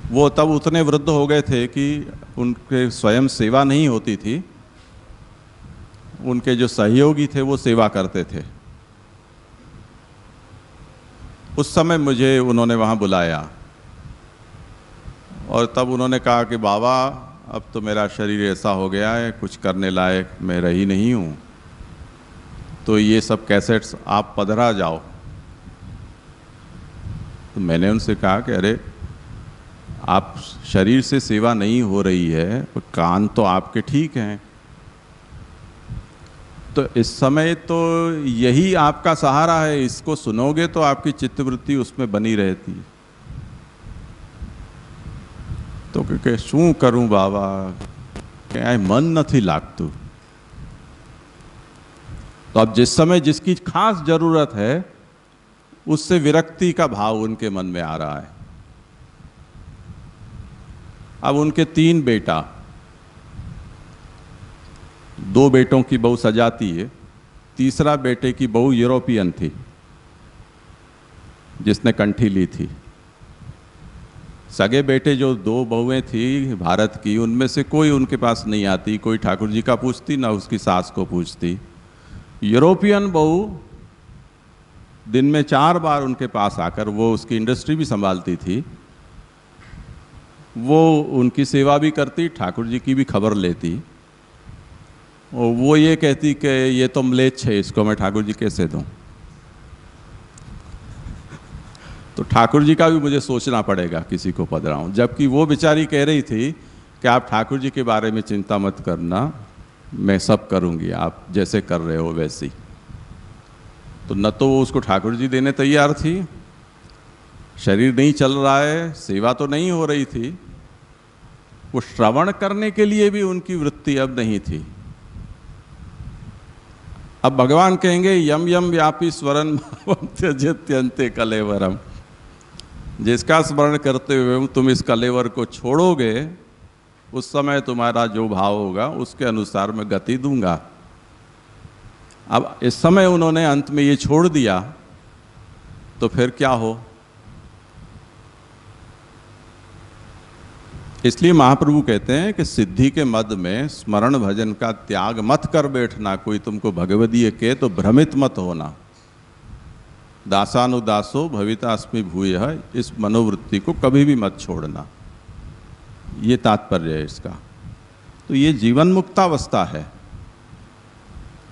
वो तब उतने वृद्ध हो गए थे कि उनके स्वयं सेवा नहीं होती थी, उनके जो सहयोगी थे वो सेवा करते थे। उस समय मुझे उन्होंने वहाँ बुलाया और तब उन्होंने कहा कि बाबा अब तो मेरा शरीर ऐसा हो गया है, कुछ करने लायक मैं रही नहीं हूँ, तो ये सब कैसेट्स आप पधरा जाओ। तो मैंने उनसे कहा कि अरे आप शरीर से सेवा नहीं हो रही है, पर कान तो आपके ठीक हैं, तो इस समय तो यही आपका सहारा है, इसको सुनोगे तो आपकी चित्तवृत्ति उसमें बनी रहती है। तो કે શું કરું બાબા, ક્યાંય मन નથી लागतु। तो अब जिस समय जिसकी खास जरूरत है उससे विरक्ति का भाव उनके मन में आ रहा है। अब उनके 3 बेटा, 2 बेटों की बहू सजाती है, तीसरा बेटे की बहू यूरोपियन थी जिसने कंठी ली थी। सगे बेटे जो 2 बहुएं थी भारत की, उनमें से कोई उनके पास नहीं आती, कोई ठाकुर जी का पूछती ना उसकी सास को पूछती। यूरोपियन बहू दिन में 4 बार उनके पास आकर, वो उसकी इंडस्ट्री भी संभालती थी, वो उनकी सेवा भी करती, ठाकुर जी की भी खबर लेती, और वो ये कहती कि ये तो म्लेच्छ है, इसको मैं ठाकुर जी कैसे दूं। तो ठाकुर जी का भी मुझे सोचना पड़ेगा किसी को पधराऊं, जबकि वो बेचारी कह रही थी कि आप ठाकुर जी के बारे में चिंता मत करना, मैं सब करूंगी, आप जैसे कर रहे हो वैसे ही। तो न तो वो उसको ठाकुर जी देने तैयार थी, शरीर नहीं चल रहा है, सेवा तो नहीं हो रही थी, वो श्रवण करने के लिए भी उनकी वृत्ति अब नहीं थी। अब भगवान कहेंगे यम यम व्यापी स्वरन भावम त्यजत्यन्ते कलेवरम, जिसका स्मरण करते हुए तुम इस कलेवर को छोड़ोगे, उस समय तुम्हारा जो भाव होगा उसके अनुसार मैं गति दूंगा। अब इस समय उन्होंने अंत में ये छोड़ दिया तो फिर क्या हो। इसलिए महाप्रभु कहते हैं कि सिद्धि के मद में स्मरण भजन का त्याग मत कर बैठना। कोई तुमको भगवदीय के तो भ्रमित मत होना। दासानुदासो भवितास्मि भूयः, इस मनोवृत्ति को कभी भी मत छोड़ना, ये तात्पर्य है इसका। तो ये जीवन मुक्तावस्था है।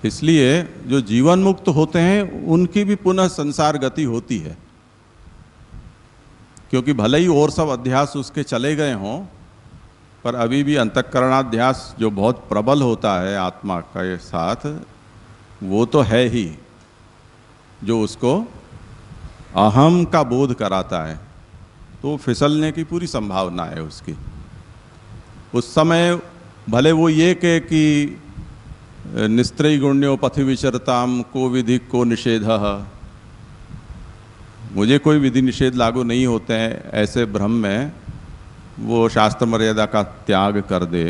इसलिए जो जीवन मुक्त होते हैं उनकी भी पुनः संसार गति होती है, क्योंकि भले ही और सब अध्यास उसके चले गए हों, पर अभी भी अंतःकरणाध्यास जो बहुत प्रबल होता है आत्मा के साथ, वो तो है ही, जो उसको अहम का बोध कराता है। तो फिसलने की पूरी संभावना है उसकी। उस समय भले वो ये कहे कि निस्त्रयी गुण्यो पथि विचरताम को विधि को निषेधः, मुझे कोई विधि निषेध लागू नहीं होते हैं, ऐसे भ्रम में वो शास्त्र मर्यादा का त्याग कर दे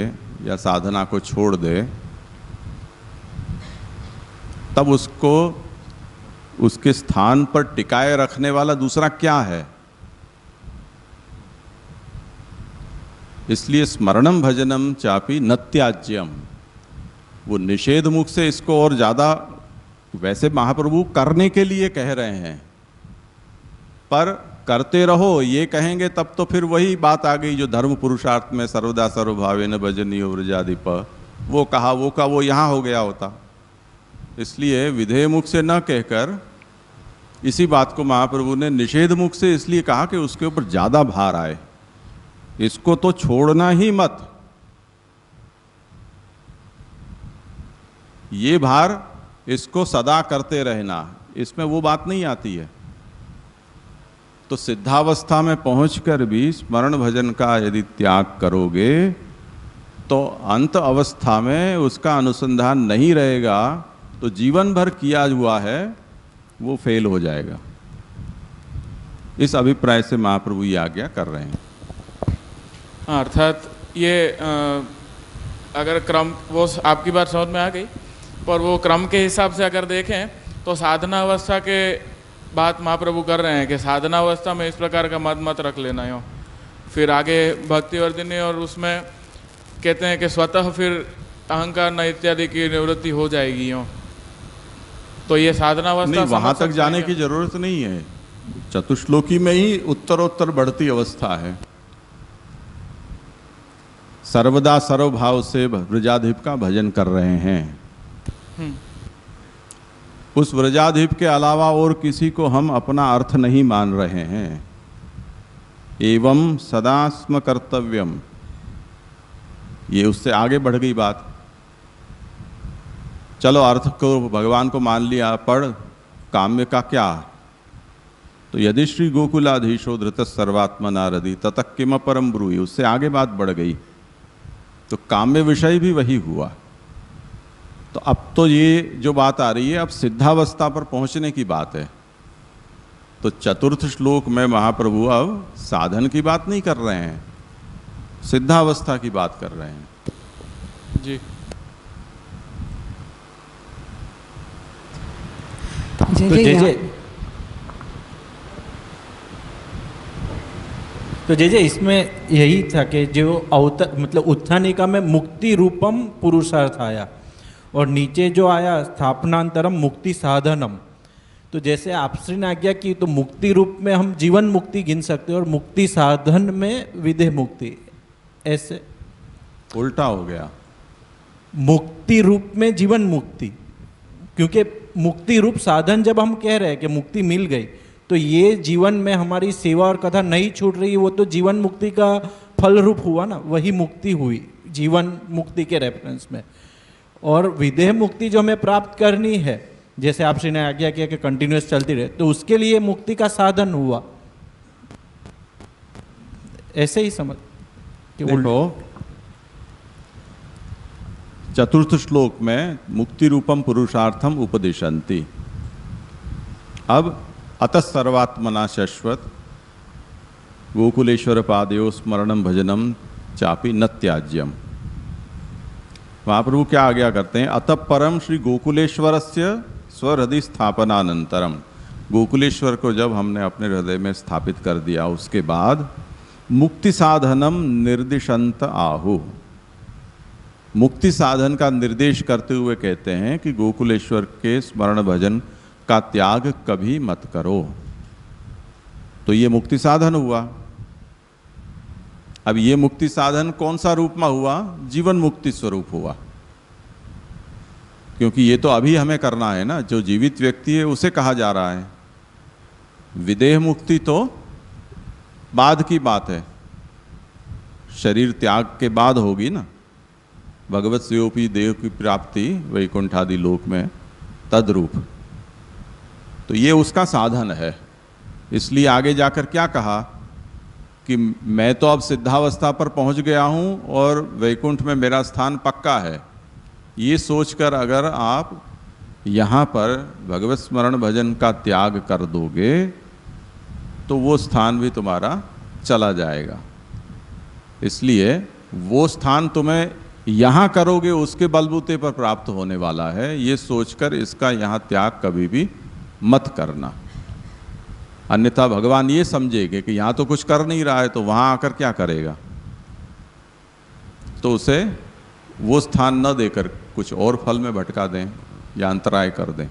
या साधना को छोड़ दे, तब उसको उसके स्थान पर टिकाए रखने वाला दूसरा क्या है। इसलिए स्मरणम भजनम चापि न त्याज्यम, वो निषेध मुख से इसको और ज़्यादा, वैसे महाप्रभु करने के लिए कह रहे हैं, पर करते रहो ये कहेंगे तब तो फिर वही बात आ गई जो धर्म पुरुषार्थ में सर्वदा सर्वभावेन भजनीयो व्रजाधिप, वो कहा वो का वो यहाँ हो गया होता। इसलिए विधेय मुख से न कहकर इसी बात को महाप्रभु ने निषेध मुख से इसलिए कहा कि उसके ऊपर ज़्यादा भार आए, इसको तो छोड़ना ही मत। ये भार इसको सदा करते रहना, इसमें वो बात नहीं आती है। तो सिद्धावस्था में पहुंचकर भी स्मरण भजन का यदि त्याग करोगे तो अंत अवस्था में उसका अनुसंधान नहीं रहेगा, तो जीवन भर किया हुआ है वो फेल हो जाएगा। इस अभिप्राय से महाप्रभु ये आज्ञा कर रहे हैं।
अर्थात ये अगर क्रम, वो आपकी बात समझ में आ गई, पर वो क्रम के हिसाब से अगर देखें तो साधना अवस्था के बात महाप्रभु कर रहे हैं कि साधना अवस्था में इस प्रकार का मत रख लेना हो, फिर आगे भक्तिवर्धिनी और उसमें कहते हैं कि स्वतः फिर अहंकार न इत्यादि की निवृत्ति हो जाएगी हो। तो ये साधना अवस्था
नहीं, वहां तक जाने की जरूरत नहीं है। चतुश्लोकी में ही उत्तरोत्तर बढ़ती अवस्था है। सर्वदा सर्वभाव से व्रजाधिप का भजन कर रहे हैं। उस व्रजाधिप के अलावा और किसी को हम अपना अर्थ नहीं मान रहे हैं। एवं सदा स्म कर्तव्यम, ये उससे आगे बढ़ गई बात। चलो अर्थ को भगवान को मान लिया, पर काम्य का क्या। तो यदि श्री गोकुलाधीशो धृत सर्वात्मा नारदी ततः किम परम ब्रूहि, उससे आगे बात बढ़ गई। तो काम्य विषय भी वही हुआ। तो अब तो ये जो बात आ रही है, अब सिद्धावस्था पर पहुंचने की बात है। तो चतुर्थ श्लोक में महाप्रभु अब साधन की बात नहीं कर रहे हैं, सिद्धावस्था की बात कर रहे हैं।
जी
तो जय इसमें यही था कि जो मतलब उत्थानिका में मुक्ति रूपम पुरुषार्थ आया, और नीचे जो आया स्थापनांतरम मुक्ति साधनम। तो जैसे आपसे ने आज्ञा की, तो मुक्ति रूप में हम जीवन मुक्ति गिन सकते हैं और मुक्ति साधन में विदेह मुक्ति, ऐसे
उल्टा हो गया।
मुक्ति रूप में जीवन मुक्ति, क्योंकि मुक्ति रूप साधन जब हम कह रहे हैं कि मुक्ति मिल गई, तो ये जीवन में हमारी सेवा और कथा नहीं छूट रही, वो तो जीवन मुक्ति का फल रूप हुआ ना, वही मुक्ति हुई जीवन मुक्ति के रेफरेंस में। और विदेह मुक्ति जो हमें प्राप्त करनी है, जैसे आपसे ने आज्ञा किया कि कंटिन्यूस चलती रहे, तो उसके लिए मुक्ति का साधन हुआ, ऐसे ही समझ कि
देखो चतुर्थ श्लोक में मुक्ति रूपम पुरुषार्थम उपदिशन्ति। अब अतः सर्वात्मना शाश्वत गोकुलेश्वर पादयो स्मरणम भजनम चापि न त्याज्यम। महाप्रभु क्या आज्ञा करते हैं? अतः परम श्री गोकुलेश्वरस्य स्वहृदय स्थापनानंतरम। गोकुलेश्वर को जब हमने अपने हृदय में स्थापित कर दिया, उसके बाद मुक्ति साधनम निर्दिशंत आहु। मुक्ति साधन का निर्देश करते हुए कहते हैं कि गोकुलेश्वर के स्मरण भजन का त्याग कभी मत करो। तो ये मुक्ति साधन हुआ। अब ये मुक्ति साधन कौन सा रूप में हुआ? जीवन मुक्ति स्वरूप हुआ, क्योंकि ये तो अभी हमें करना है ना। जो जीवित व्यक्ति है उसे कहा जा रहा है। विदेह मुक्ति तो बाद की बात है, शरीर त्याग के बाद होगी ना। भगवत सेयोपी देह की प्राप्ति वैकुंठादि लोक में तद्रूप। तो ये उसका साधन है। इसलिए आगे जाकर क्या कहा कि मैं तो अब सिद्धावस्था पर पहुंच गया हूं और वैकुंठ में मेरा स्थान पक्का है। ये सोचकर अगर आप यहाँ पर भगवत स्मरण भजन का त्याग कर दोगे तो वो स्थान भी तुम्हारा चला जाएगा। इसलिए वो स्थान तुम्हें यहाँ करोगे उसके बलबूते पर प्राप्त होने वाला है, ये सोचकर इसका यहाँ त्याग कभी भी मत करना। अन्यथा भगवान ये समझेंगे कि यहाँ तो कुछ कर नहीं रहा है, तो वहाँ आकर क्या करेगा। तो उसे वो स्थान न देकर कुछ और फल में भटका दें या अंतराय कर दें।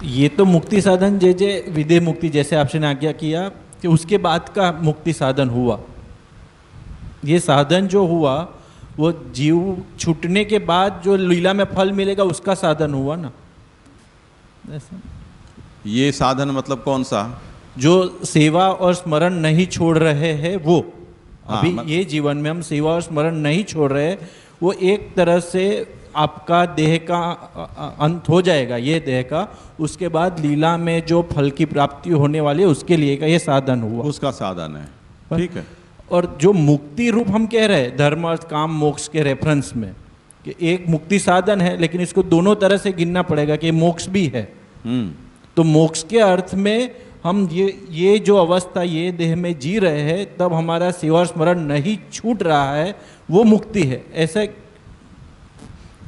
ये तो मुक्ति साधन जैसे विदेह मुक्ति, जैसे आपने आज्ञा किया कि उसके बाद का मुक्ति साधन हुआ। ये साधन जो हुआ वो जीव छूटने के बाद जो लीला में फल मिलेगा उसका साधन हुआ ना।
ये साधन मतलब कौन सा?
जो सेवा और स्मरण नहीं छोड़ रहे हैं वो।
हाँ,
अभी ये जीवन में हम सेवा और स्मरण नहीं छोड़ रहे, वो एक तरह से आपका देह का अंत हो जाएगा, ये देह का। उसके बाद लीला में जो फल की प्राप्ति होने वाली है उसके लिए का ये साधन हुआ,
उसका साधन है। ठीक है।
और जो मुक्ति रूप हम कह रहे हैं धर्म अर्थ काम मोक्ष के रेफरेंस में, कि एक मुक्ति साधन है, लेकिन इसको दोनों तरह से गिनना पड़ेगा कि मोक्ष भी है। तो मोक्ष के अर्थ में हम ये जो अवस्था ये देह में जी रहे हैं, तब हमारा सेवा और स्मरण नहीं छूट रहा है, वो मुक्ति है। ऐसा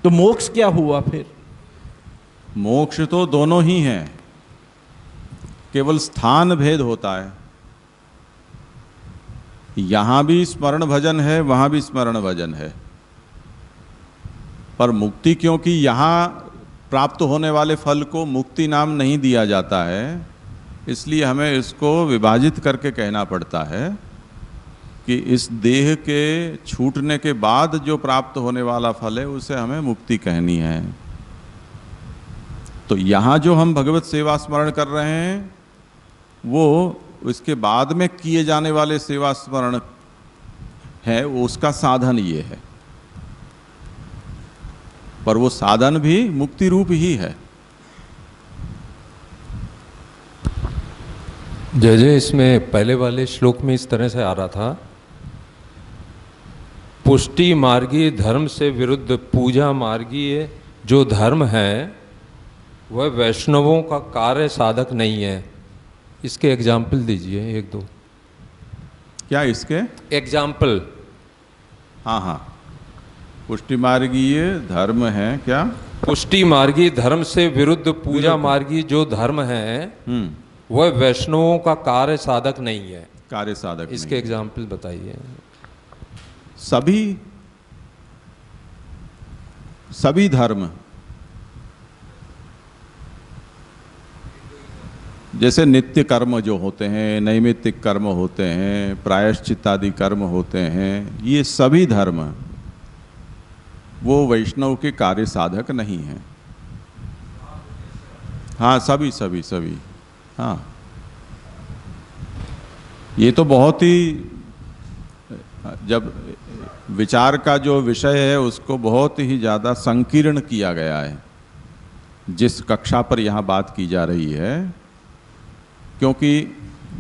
तो मोक्ष क्या हुआ फिर?
मोक्ष तो दोनों ही हैं, केवल स्थान भेद होता है। यहां भी स्मरण भजन है, वहां भी स्मरण भजन है। पर मुक्ति, क्योंकि यहां प्राप्त होने वाले फल को मुक्ति नाम नहीं दिया जाता है, इसलिए हमें इसको विभाजित करके कहना पड़ता है कि इस देह के छूटने के बाद जो प्राप्त होने वाला फल है उसे हमें मुक्ति कहनी है। तो यहाँ जो हम भगवत सेवा स्मरण कर रहे हैं वो इसके बाद में किए जाने वाले सेवा स्मरण है, उसका साधन ये है। पर वो साधन भी मुक्ति रूप ही है।
जय जय, इसमें पहले वाले श्लोक में इस तरह से आ रहा था, पुष्टि मार्गीय धर्म से विरुद्ध पूजा मार्गीय जो धर्म है वह वैष्णवों का कार्य साधक नहीं है। इसके एग्जाम्पल दीजिए एक दो।
क्या इसके
एग्जाम्पल?
हाँ हाँ, पुष्टि मार्गीय धर्म है क्या?
पुष्टि मार्गीय धर्म से विरुद्ध पूजा मार्गीय जो धर्म है वह वैष्णवों का कार्य साधक नहीं है।
कार्य साधक
इसके एग्जाम्पल बताइए।
सभी धर्म, जैसे नित्य कर्म जो होते हैं, नैमित्तिक कर्म होते हैं, प्रायश्चित आदि कर्म होते हैं, ये सभी धर्म वो वैष्णव के कार्य साधक नहीं हैं। हाँ, सभी। हाँ, ये तो बहुत ही, जब विचार का जो विषय है उसको बहुत ही ज़्यादा संकीर्ण किया गया है। जिस कक्षा पर यहाँ बात की जा रही है, क्योंकि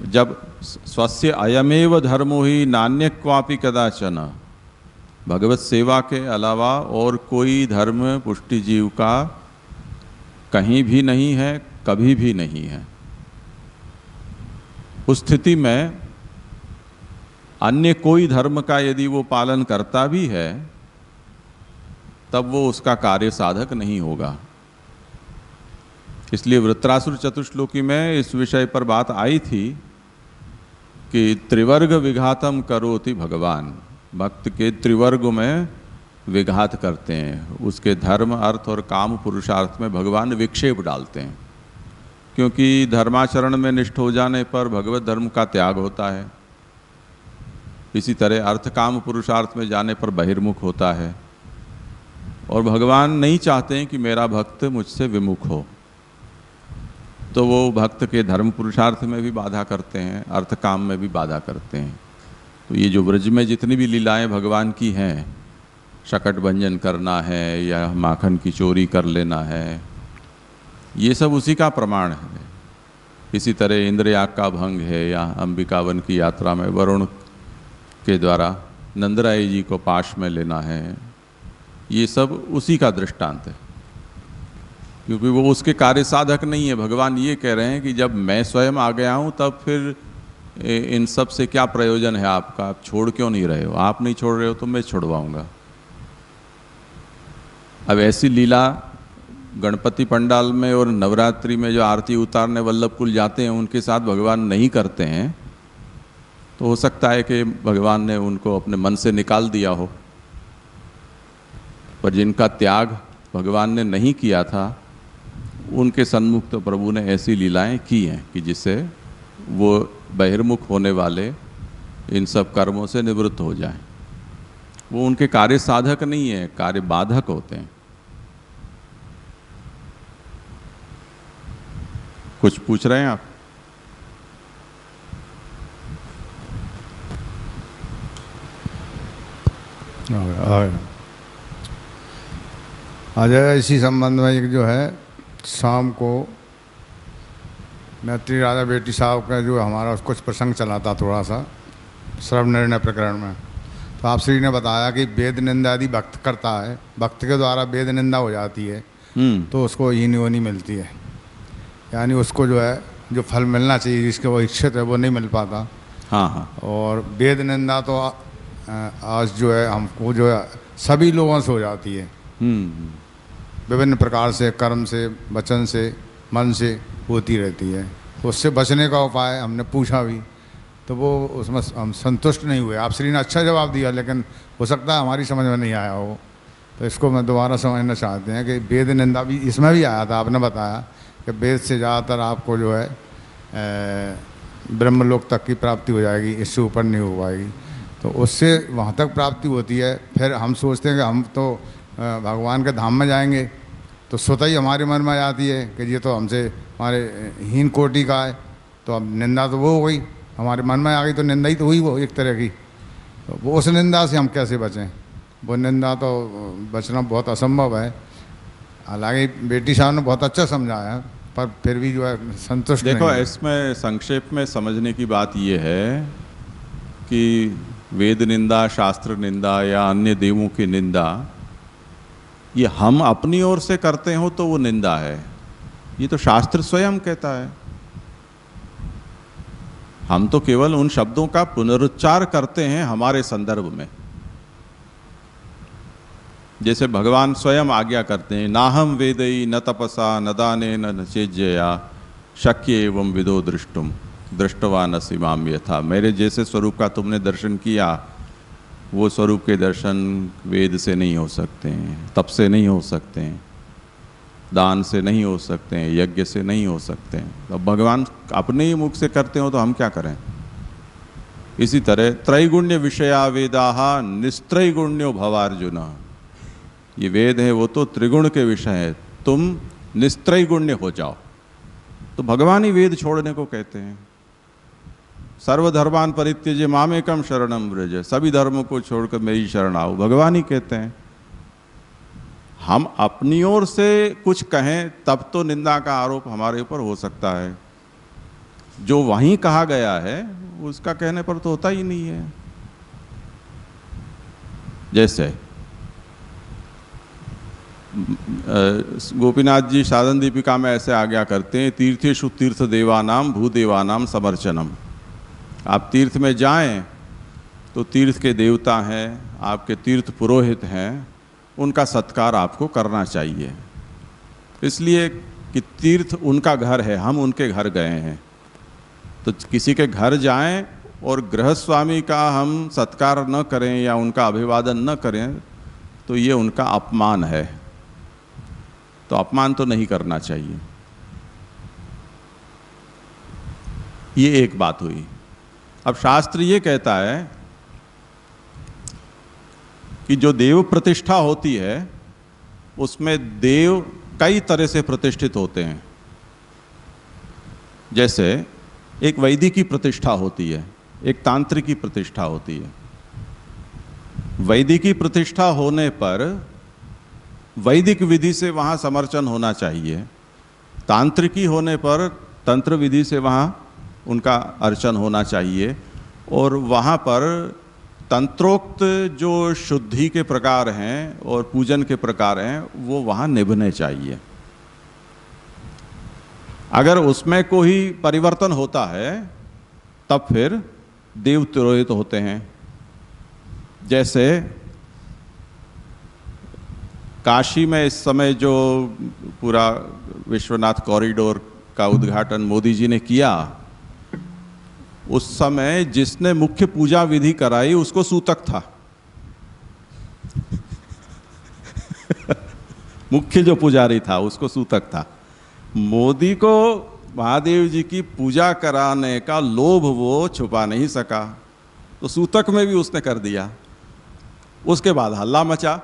जब स्वस्य अयमेव धर्मो ही नान्य क्वापि कदाचन, भगवत सेवा के अलावा और कोई धर्म पुष्टि जीव का कहीं भी नहीं है, कभी भी नहीं है। उस स्थिति में अन्य कोई धर्म का यदि वो पालन करता भी है तब वो उसका कार्य साधक नहीं होगा। इसलिए वृत्रासुर चतुश्लोकी में इस विषय पर बात आई थी कि त्रिवर्ग विघातम करोति भगवान, भक्त के त्रिवर्ग में विघात करते हैं, उसके धर्म अर्थ और काम पुरुषार्थ में भगवान विक्षेप डालते हैं। क्योंकि धर्माचरण में निष्ठ हो जाने पर भगवत धर्म का त्याग होता है, इसी तरह अर्थ काम पुरुषार्थ में जाने पर बहिर्मुख होता है, और भगवान नहीं चाहते हैं कि मेरा भक्त मुझसे विमुख हो, तो वो भक्त के धर्म पुरुषार्थ में भी बाधा करते हैं, अर्थ काम में भी बाधा करते हैं। तो ये जो ब्रज में जितनी भी लीलाएं भगवान की हैं, शकट भंजन करना है या माखन की चोरी कर लेना है, ये सब उसी का प्रमाण है। इसी तरह इंद्रयाग का भंग है, या अंबिकावन की यात्रा में वरुण के द्वारा नंदराय जी को पाश में लेना है, ये सब उसी का दृष्टांत है, क्योंकि वो उसके कार्य साधक नहीं है। भगवान ये कह रहे हैं कि जब मैं स्वयं आ गया हूँ तब फिर इन सब से क्या प्रयोजन है आपका, आप छोड़ क्यों नहीं रहे हो? आप नहीं छोड़ रहे हो तो मैं छुड़वाऊंगा। अब ऐसी लीला गणपति पंडाल में और नवरात्रि में जो आरती उतारने वल्लभ कुल जाते हैं उनके साथ भगवान नहीं करते हैं, तो हो सकता है कि भगवान ने उनको अपने मन से निकाल दिया हो। पर जिनका त्याग भगवान ने नहीं किया था उनके सन्मुख तो प्रभु ने ऐसी लीलाएं की हैं कि जिससे वो बहिर्मुख होने वाले इन सब कर्मों से निवृत्त हो जाएं। वो उनके कार्य साधक नहीं है, कार्य बाधक होते हैं। कुछ पूछ रहे हैं आप?
आज इसी संबंध में एक जो है शाम को मैत्री राजा बेटी साहब का जो हमारा कुछ प्रसंग चला था थोड़ा सा श्रवण निर्णय प्रकरण में, तो आप श्री ने बताया कि वेद निंदा यदि भक्त करता है, भक्त के द्वारा वेद निंदा हो जाती है तो उसको हीन योनि मिलती है, यानी उसको जो है जो फल मिलना चाहिए जिसके वो इच्छित है वो नहीं मिल पाता।
हाँ हाँ।
और वेद निंदा तो आज जो है हमको जो है सभी लोगों से हो जाती है, विभिन्न प्रकार से, कर्म से, वचन से, मन से होती रहती है। उससे बचने का उपाय हमने पूछा भी, तो वो उसमें हम संतुष्ट नहीं हुए। आप श्री ने अच्छा जवाब दिया, लेकिन हो सकता है हमारी समझ में नहीं आया हो, तो इसको मैं दोबारा समझना चाहते हैं कि वेद निंदा भी इसमें भी आया था। आपने बताया कि वेद से ज़्यादातर आपको जो है ब्रह्मलोक तक की प्राप्ति हो जाएगी, इससे ऊपर नहीं हो पाएगी, तो उससे वहाँ तक प्राप्ति होती है। फिर हम सोचते हैं कि हम तो भगवान के धाम में जाएंगे, तो स्वतः ही हमारे मन में आती है कि ये तो हमसे हमारे हीन कोटि का है, तो अब निंदा तो वो हो गई, हमारे मन में आ गई, तो निंदा ही तो हुई वो एक तरह की। तो वो उस निंदा से हम कैसे बचें? वो निंदा तो बचना बहुत असंभव है। हालांकि बेटी साहब ने बहुत अच्छा समझाया, पर फिर भी जो है संतुष्ट
देखो
नहीं।
इसमें संक्षेप में समझने की बात ये है कि वेद निंदा, शास्त्र निंदा या अन्य देवों की निंदा ये हम अपनी ओर से करते हो तो वो निंदा है, ये तो शास्त्र स्वयं कहता है। हम तो केवल उन शब्दों का पुनरुच्चार करते हैं हमारे संदर्भ में। जैसे भगवान स्वयं आज्ञा करते हैं, नाहम वेदई न तपसा न दाने न चेज्यया शक्य एवं विदो दृष्टुम दृष्टवा न सीमाम यथा। मेरे जैसे स्वरूप का तुमने दर्शन किया, वो स्वरूप के दर्शन वेद से नहीं हो सकते हैं, तप से नहीं हो सकते हैं, दान से नहीं हो सकते हैं, यज्ञ से नहीं हो सकते हैं। तो भगवान अपने ही मुख से करते हो तो हम क्या करें? इसी तरह त्रैगुण्य विषया वेदाहा निस्त्रैगुण्यो भवार्जुन, ये वेद है वो तो त्रिगुण के विषय है, तुम निस्त्रैगुण्य हो जाओ। तो भगवान ही वेद छोड़ने को कहते हैं। सर्वधर्मान परित्यज्य मामेकम शरणम व्रज, सभी धर्मों को छोड़कर मेरी शरण आओ, भगवान ही कहते हैं। हम अपनी ओर से कुछ कहें तब तो निंदा का आरोप हमारे ऊपर हो सकता है, जो वहीं कहा गया है उसका कहने पर तो होता ही नहीं है। जैसे गोपीनाथ जी साधन दीपिका में ऐसे आज्ञा करते हैं, तीर्थेषु तीर्थ देवानाम भूदेवानाम समर्चनम। आप तीर्थ में जाएं तो तीर्थ के देवता हैं, आपके तीर्थ पुरोहित हैं, उनका सत्कार आपको करना चाहिए, इसलिए कि तीर्थ उनका घर है, हम उनके घर गए हैं। तो किसी के घर जाएं और गृहस्वामी का हम सत्कार न करें या उनका अभिवादन न करें तो ये उनका अपमान है, तो अपमान तो नहीं करना चाहिए। ये एक बात हुई। अब शास्त्र ये कहता है कि जो देव प्रतिष्ठा होती है उसमें देव कई तरह से प्रतिष्ठित होते हैं। जैसे एक वैदिकी प्रतिष्ठा होती है, एक तांत्रिकी प्रतिष्ठा होती है। वैदिकी प्रतिष्ठा होने पर वैदिक विधि से वहाँ समर्चन होना चाहिए, तांत्रिकी होने पर तंत्र विधि से वहाँ उनका अर्चन होना चाहिए, और वहाँ पर तंत्रोक्त जो शुद्धि के प्रकार हैं और पूजन के प्रकार हैं वो वहाँ निभने चाहिए। अगर उसमें कोई परिवर्तन होता है तब फिर देव तिरोहित होते हैं। जैसे काशी में इस समय जो पूरा विश्वनाथ कॉरिडोर का उद्घाटन मोदी जी ने किया, उस समय जिसने मुख्य पूजा विधि कराई उसको सूतक था। मुख्य जो पुजारी था उसको सूतक था। मोदी को महादेव जी की पूजा कराने का लोभ वो छुपा नहीं सका, तो सूतक में भी उसने कर दिया। उसके बाद हल्ला मचा,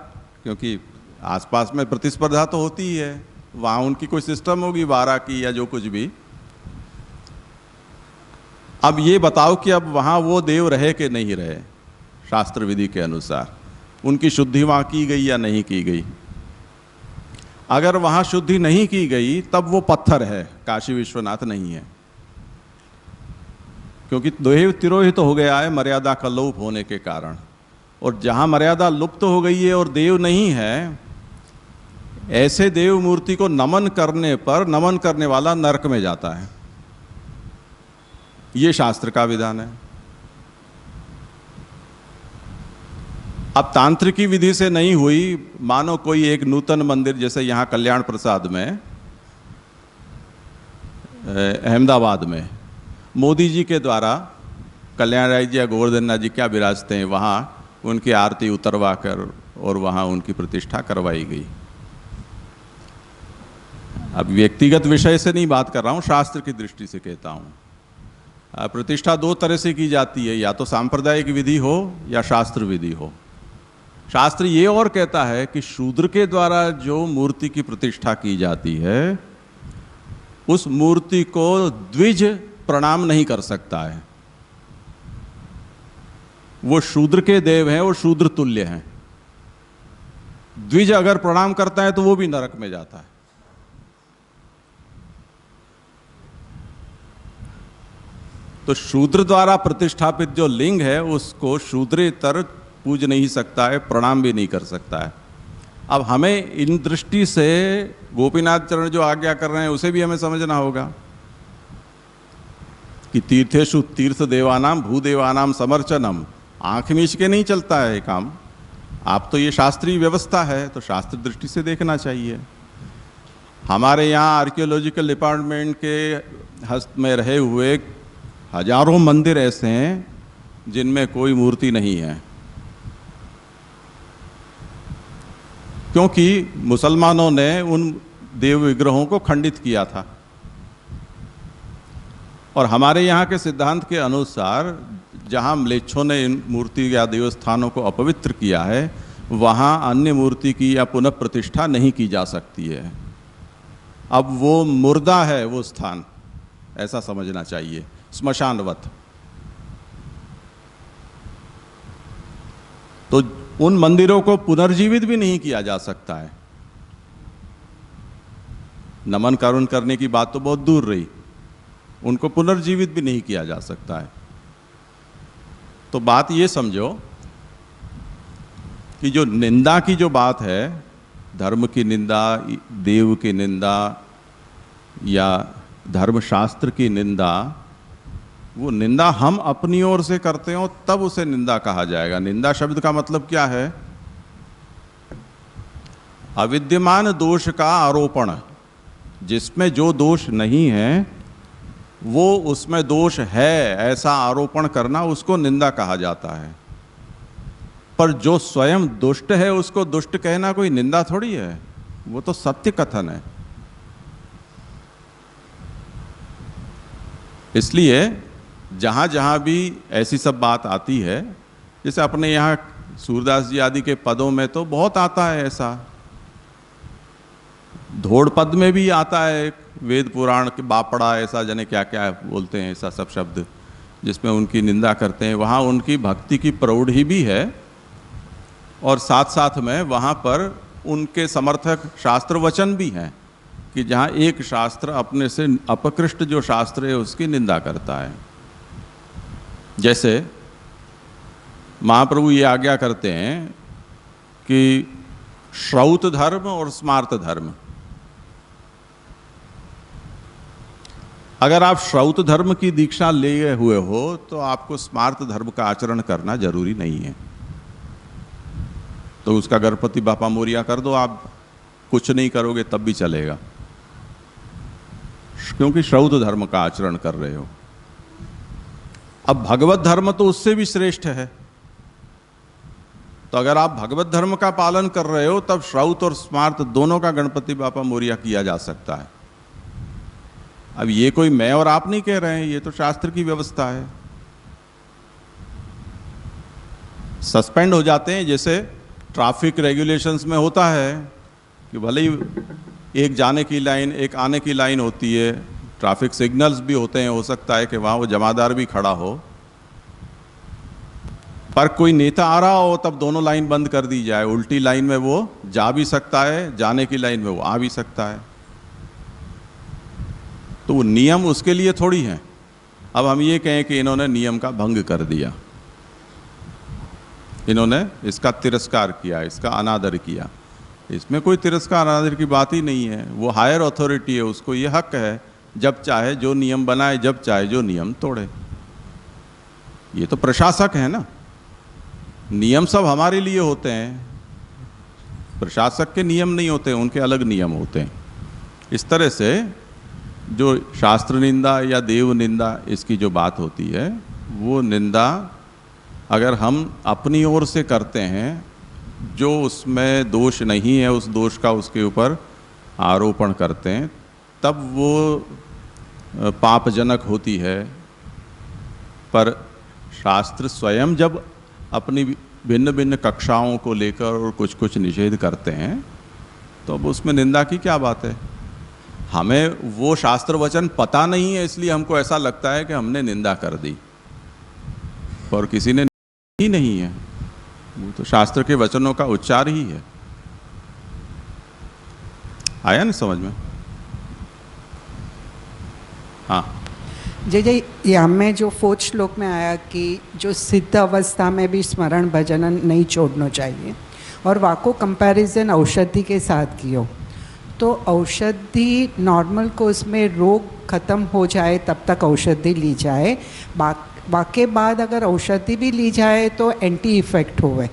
क्योंकि आसपास में प्रतिस्पर्धा तो होती ही है, वहाँ उनकी कोई सिस्टम होगी 12 की या जो कुछ भी। अब ये बताओ कि अब वहाँ वो देव रहे कि नहीं रहे, शास्त्र विधि के अनुसार उनकी शुद्धि वहाँ की गई या नहीं की गई। अगर वहाँ शुद्धि नहीं की गई तब वो पत्थर है, काशी विश्वनाथ नहीं है, क्योंकि देव तिरोहित तो हो गया है मर्यादा का लोप होने के कारण। और जहाँ मर्यादा लुप्त हो गई है और देव नहीं है, ऐसे देव मूर्ति को नमन करने पर नमन करने वाला नरक में जाता है। ये शास्त्र का विधान है। अब तांत्रिकी विधि से नहीं हुई, मानो कोई एक नूतन मंदिर, जैसे यहाँ कल्याण प्रसाद में अहमदाबाद में मोदी जी के द्वारा कल्याण राय जी या गोवर्धन नाथ जी क्या विराजते हैं, वहाँ उनकी आरती उतरवा कर और वहाँ उनकी प्रतिष्ठा करवाई गई। अब व्यक्तिगत विषय से नहीं बात कर रहा हूँ, शास्त्र की दृष्टि से कहता हूँ। प्रतिष्ठा दो तरह से की जाती है, या तो सांप्रदायिक विधि हो या शास्त्र विधि हो। शास्त्र ये और कहता है कि शूद्र के द्वारा जो मूर्ति की प्रतिष्ठा की जाती है उस मूर्ति को द्विज प्रणाम नहीं कर सकता है। वो शूद्र के देव हैं, वो शूद्र तुल्य हैं। द्विज अगर प्रणाम करता है तो वो भी नरक में जाता है। तो शूद्र द्वारा प्रतिष्ठापित जो लिंग है उसको शूद्रेतर पूज नहीं सकता है, प्रणाम भी नहीं कर सकता है। अब हमें इन दृष्टि से गोपीनाथ चरण जो आज्ञा कर रहे हैं उसे भी हमें समझना होगा कि तीर्थेषु तीर्थ देवानाम भूदेवानाम समर्चनम। आंख मीच के नहीं चलता है ये काम। आप तो ये शास्त्रीय व्यवस्था है तो शास्त्र दृष्टि से देखना चाहिए। हमारे यहाँ आर्कियोलॉजिकल डिपार्टमेंट के हस्त में रहे हुए हजारों मंदिर ऐसे हैं जिनमें कोई मूर्ति नहीं है, क्योंकि मुसलमानों ने उन देव विग्रहों को खंडित किया था। और हमारे यहाँ के सिद्धांत के अनुसार जहाँ म्लेच्छों ने इन मूर्ति या देवस्थानों को अपवित्र किया है वहाँ अन्य मूर्ति की या पुनः प्रतिष्ठा नहीं की जा सकती है। अब वो मुर्दा है वो स्थान, ऐसा समझना चाहिए, स्मशानवत। तो उन मंदिरों को पुनर्जीवित भी नहीं किया जा सकता है। नमन करुण करने की बात तो बहुत दूर रही, उनको पुनर्जीवित भी नहीं किया जा सकता है। तो बात ये समझो कि जो निंदा की जो बात है, धर्म की निंदा, देव की निंदा या धर्मशास्त्र की निंदा, वो निंदा हम अपनी ओर से करते हो तब उसे निंदा कहा जाएगा। निंदा शब्द का मतलब क्या है? अविद्यमान दोष का आरोपण, जिसमें जो दोष नहीं है वो उसमें दोष है ऐसा आरोपण करना, उसको निंदा कहा जाता है। पर जो स्वयं दुष्ट है उसको दुष्ट कहना कोई निंदा थोड़ी है, वो तो सत्य कथन है। इसलिए जहाँ जहाँ भी ऐसी सब बात आती है, जैसे अपने यहाँ सूरदास जी आदि के पदों में तो बहुत आता है ऐसा, धोड़ पद में भी आता है, वेद पुराण के बापड़ा ऐसा जने क्या क्या बोलते हैं, ऐसा सब शब्द जिसमें उनकी निंदा करते हैं। वहाँ उनकी भक्ति की प्रौढ़ी भी है और साथ साथ में वहाँ पर उनके समर्थक शास्त्र वचन भी हैं कि जहाँ एक शास्त्र अपने से अपकृष्ट जो शास्त्र है उसकी निंदा करता है। जैसे महाप्रभु ये आज्ञा करते हैं कि श्रौत धर्म और स्मार्त धर्म, अगर आप श्रौत धर्म की दीक्षा लिए हुए हो तो आपको स्मार्त धर्म का आचरण करना जरूरी नहीं है। तो उसका गणपति बापा मोरिया कर दो, आप कुछ नहीं करोगे तब भी चलेगा, क्योंकि श्रौत धर्म का आचरण कर रहे हो। अब भगवत धर्म तो उससे भी श्रेष्ठ है, तो अगर आप भगवत धर्म का पालन कर रहे हो तब श्रौत और स्मार्त दोनों का गणपति बापा मोरिया किया जा सकता है। अब ये कोई मैं और आप नहीं कह रहे हैं, ये तो शास्त्र की व्यवस्था है। सस्पेंड हो जाते हैं, जैसे ट्रैफिक रेगुलेशंस में होता है कि भले ही एक जाने की लाइन एक आने की लाइन होती है, ट्रैफिक सिग्नल्स भी होते हैं, हो सकता है कि वहाँ वो जमादार भी खड़ा हो, पर कोई नेता आ रहा हो तब दोनों लाइन बंद कर दी जाए। उल्टी लाइन में वो जा भी सकता है, जाने की लाइन में वो आ भी सकता है, तो वो नियम उसके लिए थोड़ी हैं। अब हम ये कहें कि इन्होंने नियम का भंग कर दिया, इन्होंने इसका तिरस्कार किया, इसका अनादर किया, इसमें कोई तिरस्कार अनादर की बात ही नहीं है। वो हायर अथॉरिटी है, उसको ये हक है जब चाहे जो नियम बनाए, जब चाहे जो नियम तोड़े। ये तो प्रशासक है ना, नियम सब हमारे लिए होते हैं, प्रशासक के नियम नहीं होते, उनके अलग नियम होते हैं। इस तरह से जो शास्त्र निंदा या देव निंदा इसकी जो बात होती है, वो निंदा अगर हम अपनी ओर से करते हैं, जो उसमें दोष नहीं है उस दोष का उसके ऊपर आरोपण करते हैं, तब वो पापजनक होती है। पर शास्त्र स्वयं जब अपनी भिन्न भिन्न कक्षाओं को लेकर और कुछ कुछ निषेध करते हैं तो अब उसमें निंदा की क्या बात है। हमें वो शास्त्र वचन पता नहीं है, इसलिए हमको ऐसा लगता है कि हमने निंदा कर दी, पर किसी ने ही नहीं है, वो तो शास्त्र के वचनों का उच्चार ही है। आया ना समझ में? हाँ
जय जय, यहाँ में जो 4th श्लोक में आया कि जो सिद्ध अवस्था में भी स्मरण भजन नहीं छोड़ना चाहिए, और वाको कंपैरिजन औषधि के साथ कियो, तो औषधि नॉर्मल कोर्स में रोग ख़त्म हो जाए तब तक औषधि ली जाए, वाके बाद अगर औषधि भी ली जाए तो एंटी इफेक्ट होवे।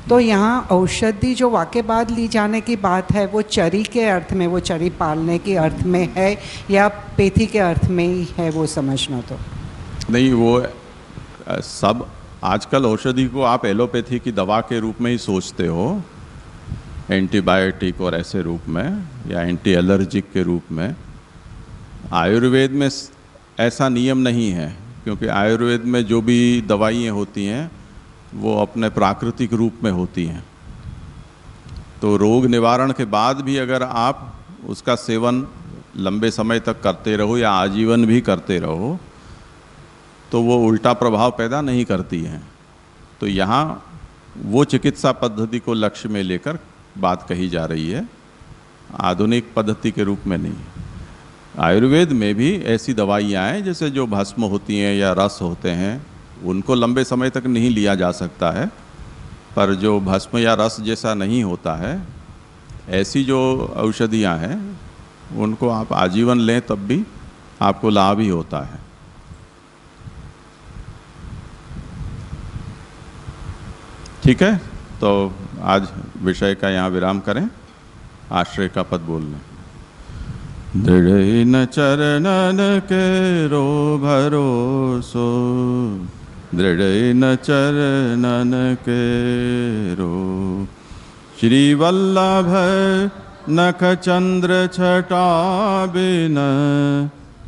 तो यहाँ औषधि जो वाके बाद ली जाने की बात है वो चरी के अर्थ में, वो चरी पालने के अर्थ में है या पेथी के अर्थ में ही है, वो समझना तो
नहीं। वो सब आजकल औषधि को आप एलोपैथी की दवा के रूप में ही सोचते हो, एंटीबायोटिक और ऐसे रूप में, या एंटी एलर्जिक के रूप में। आयुर्वेद में ऐसा नियम नहीं है, क्योंकि आयुर्वेद में जो भी दवाइयाँ होती हैं वो अपने प्राकृतिक रूप में होती हैं। तो रोग निवारण के बाद भी अगर आप उसका सेवन लंबे समय तक करते रहो या आजीवन भी करते रहो तो वो उल्टा प्रभाव पैदा नहीं करती हैं। तो यहाँ वो चिकित्सा पद्धति को लक्ष्य में लेकर बात कही जा रही है। आधुनिक पद्धति के रूप में नहीं। आयुर्वेद में भी ऐसी दवाइयाँ हैं जैसे जो भस्म होती हैं या रस होते हैं, उनको लंबे समय तक नहीं लिया जा सकता है, पर जो भस्म या रस जैसा नहीं होता है, ऐसी जो औषधियाँ हैं उनको आप आजीवन लें तब भी आपको लाभ ही होता है। ठीक है, तो आज विषय का यहाँ विराम करें। आश्रय का पद बोल लें। दृढ़ न चरणन के रो भरोसो, दृढ़ न चरणन के रो, श्री वल्लभ नख चंद्र छटा बिन,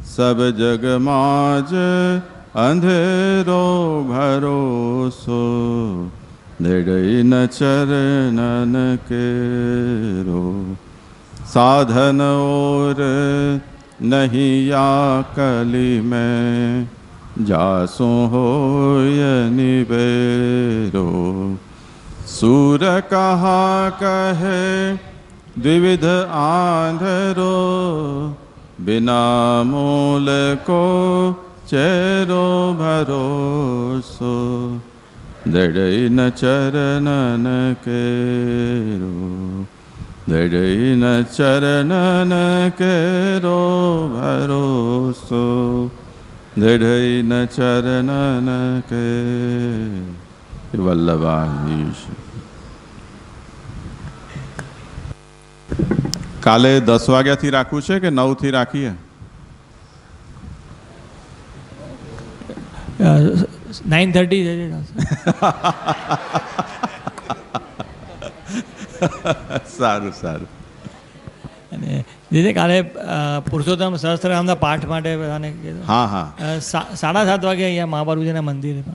सब जग माज अंधेरो भरोसो, दृढ़ न चरणन के रो, साधन और नहीं या कली में, जासो हो निबेरो, सूर कहा कहे द्विविध आंधरो, बिना मूल को चेरो भरोसो, दृढ़ न चरणन के रो, दृढ़ न चरणन के रो भरोसो, दृढ़ न चरणन के। वल्लभाधीश। કાલે 10 વાગ્યાથી રાખવું છે કે 9 થી રાખીએ?
9:30
સારું સારું.
અને જે કાલે પુરુષોત્તમ સહસ્ત્રનામના પાઠ માટે બધાને કીધું.
હા હા
7:30 વાગે અહીંયા મહાબાબુજીના મંદિરે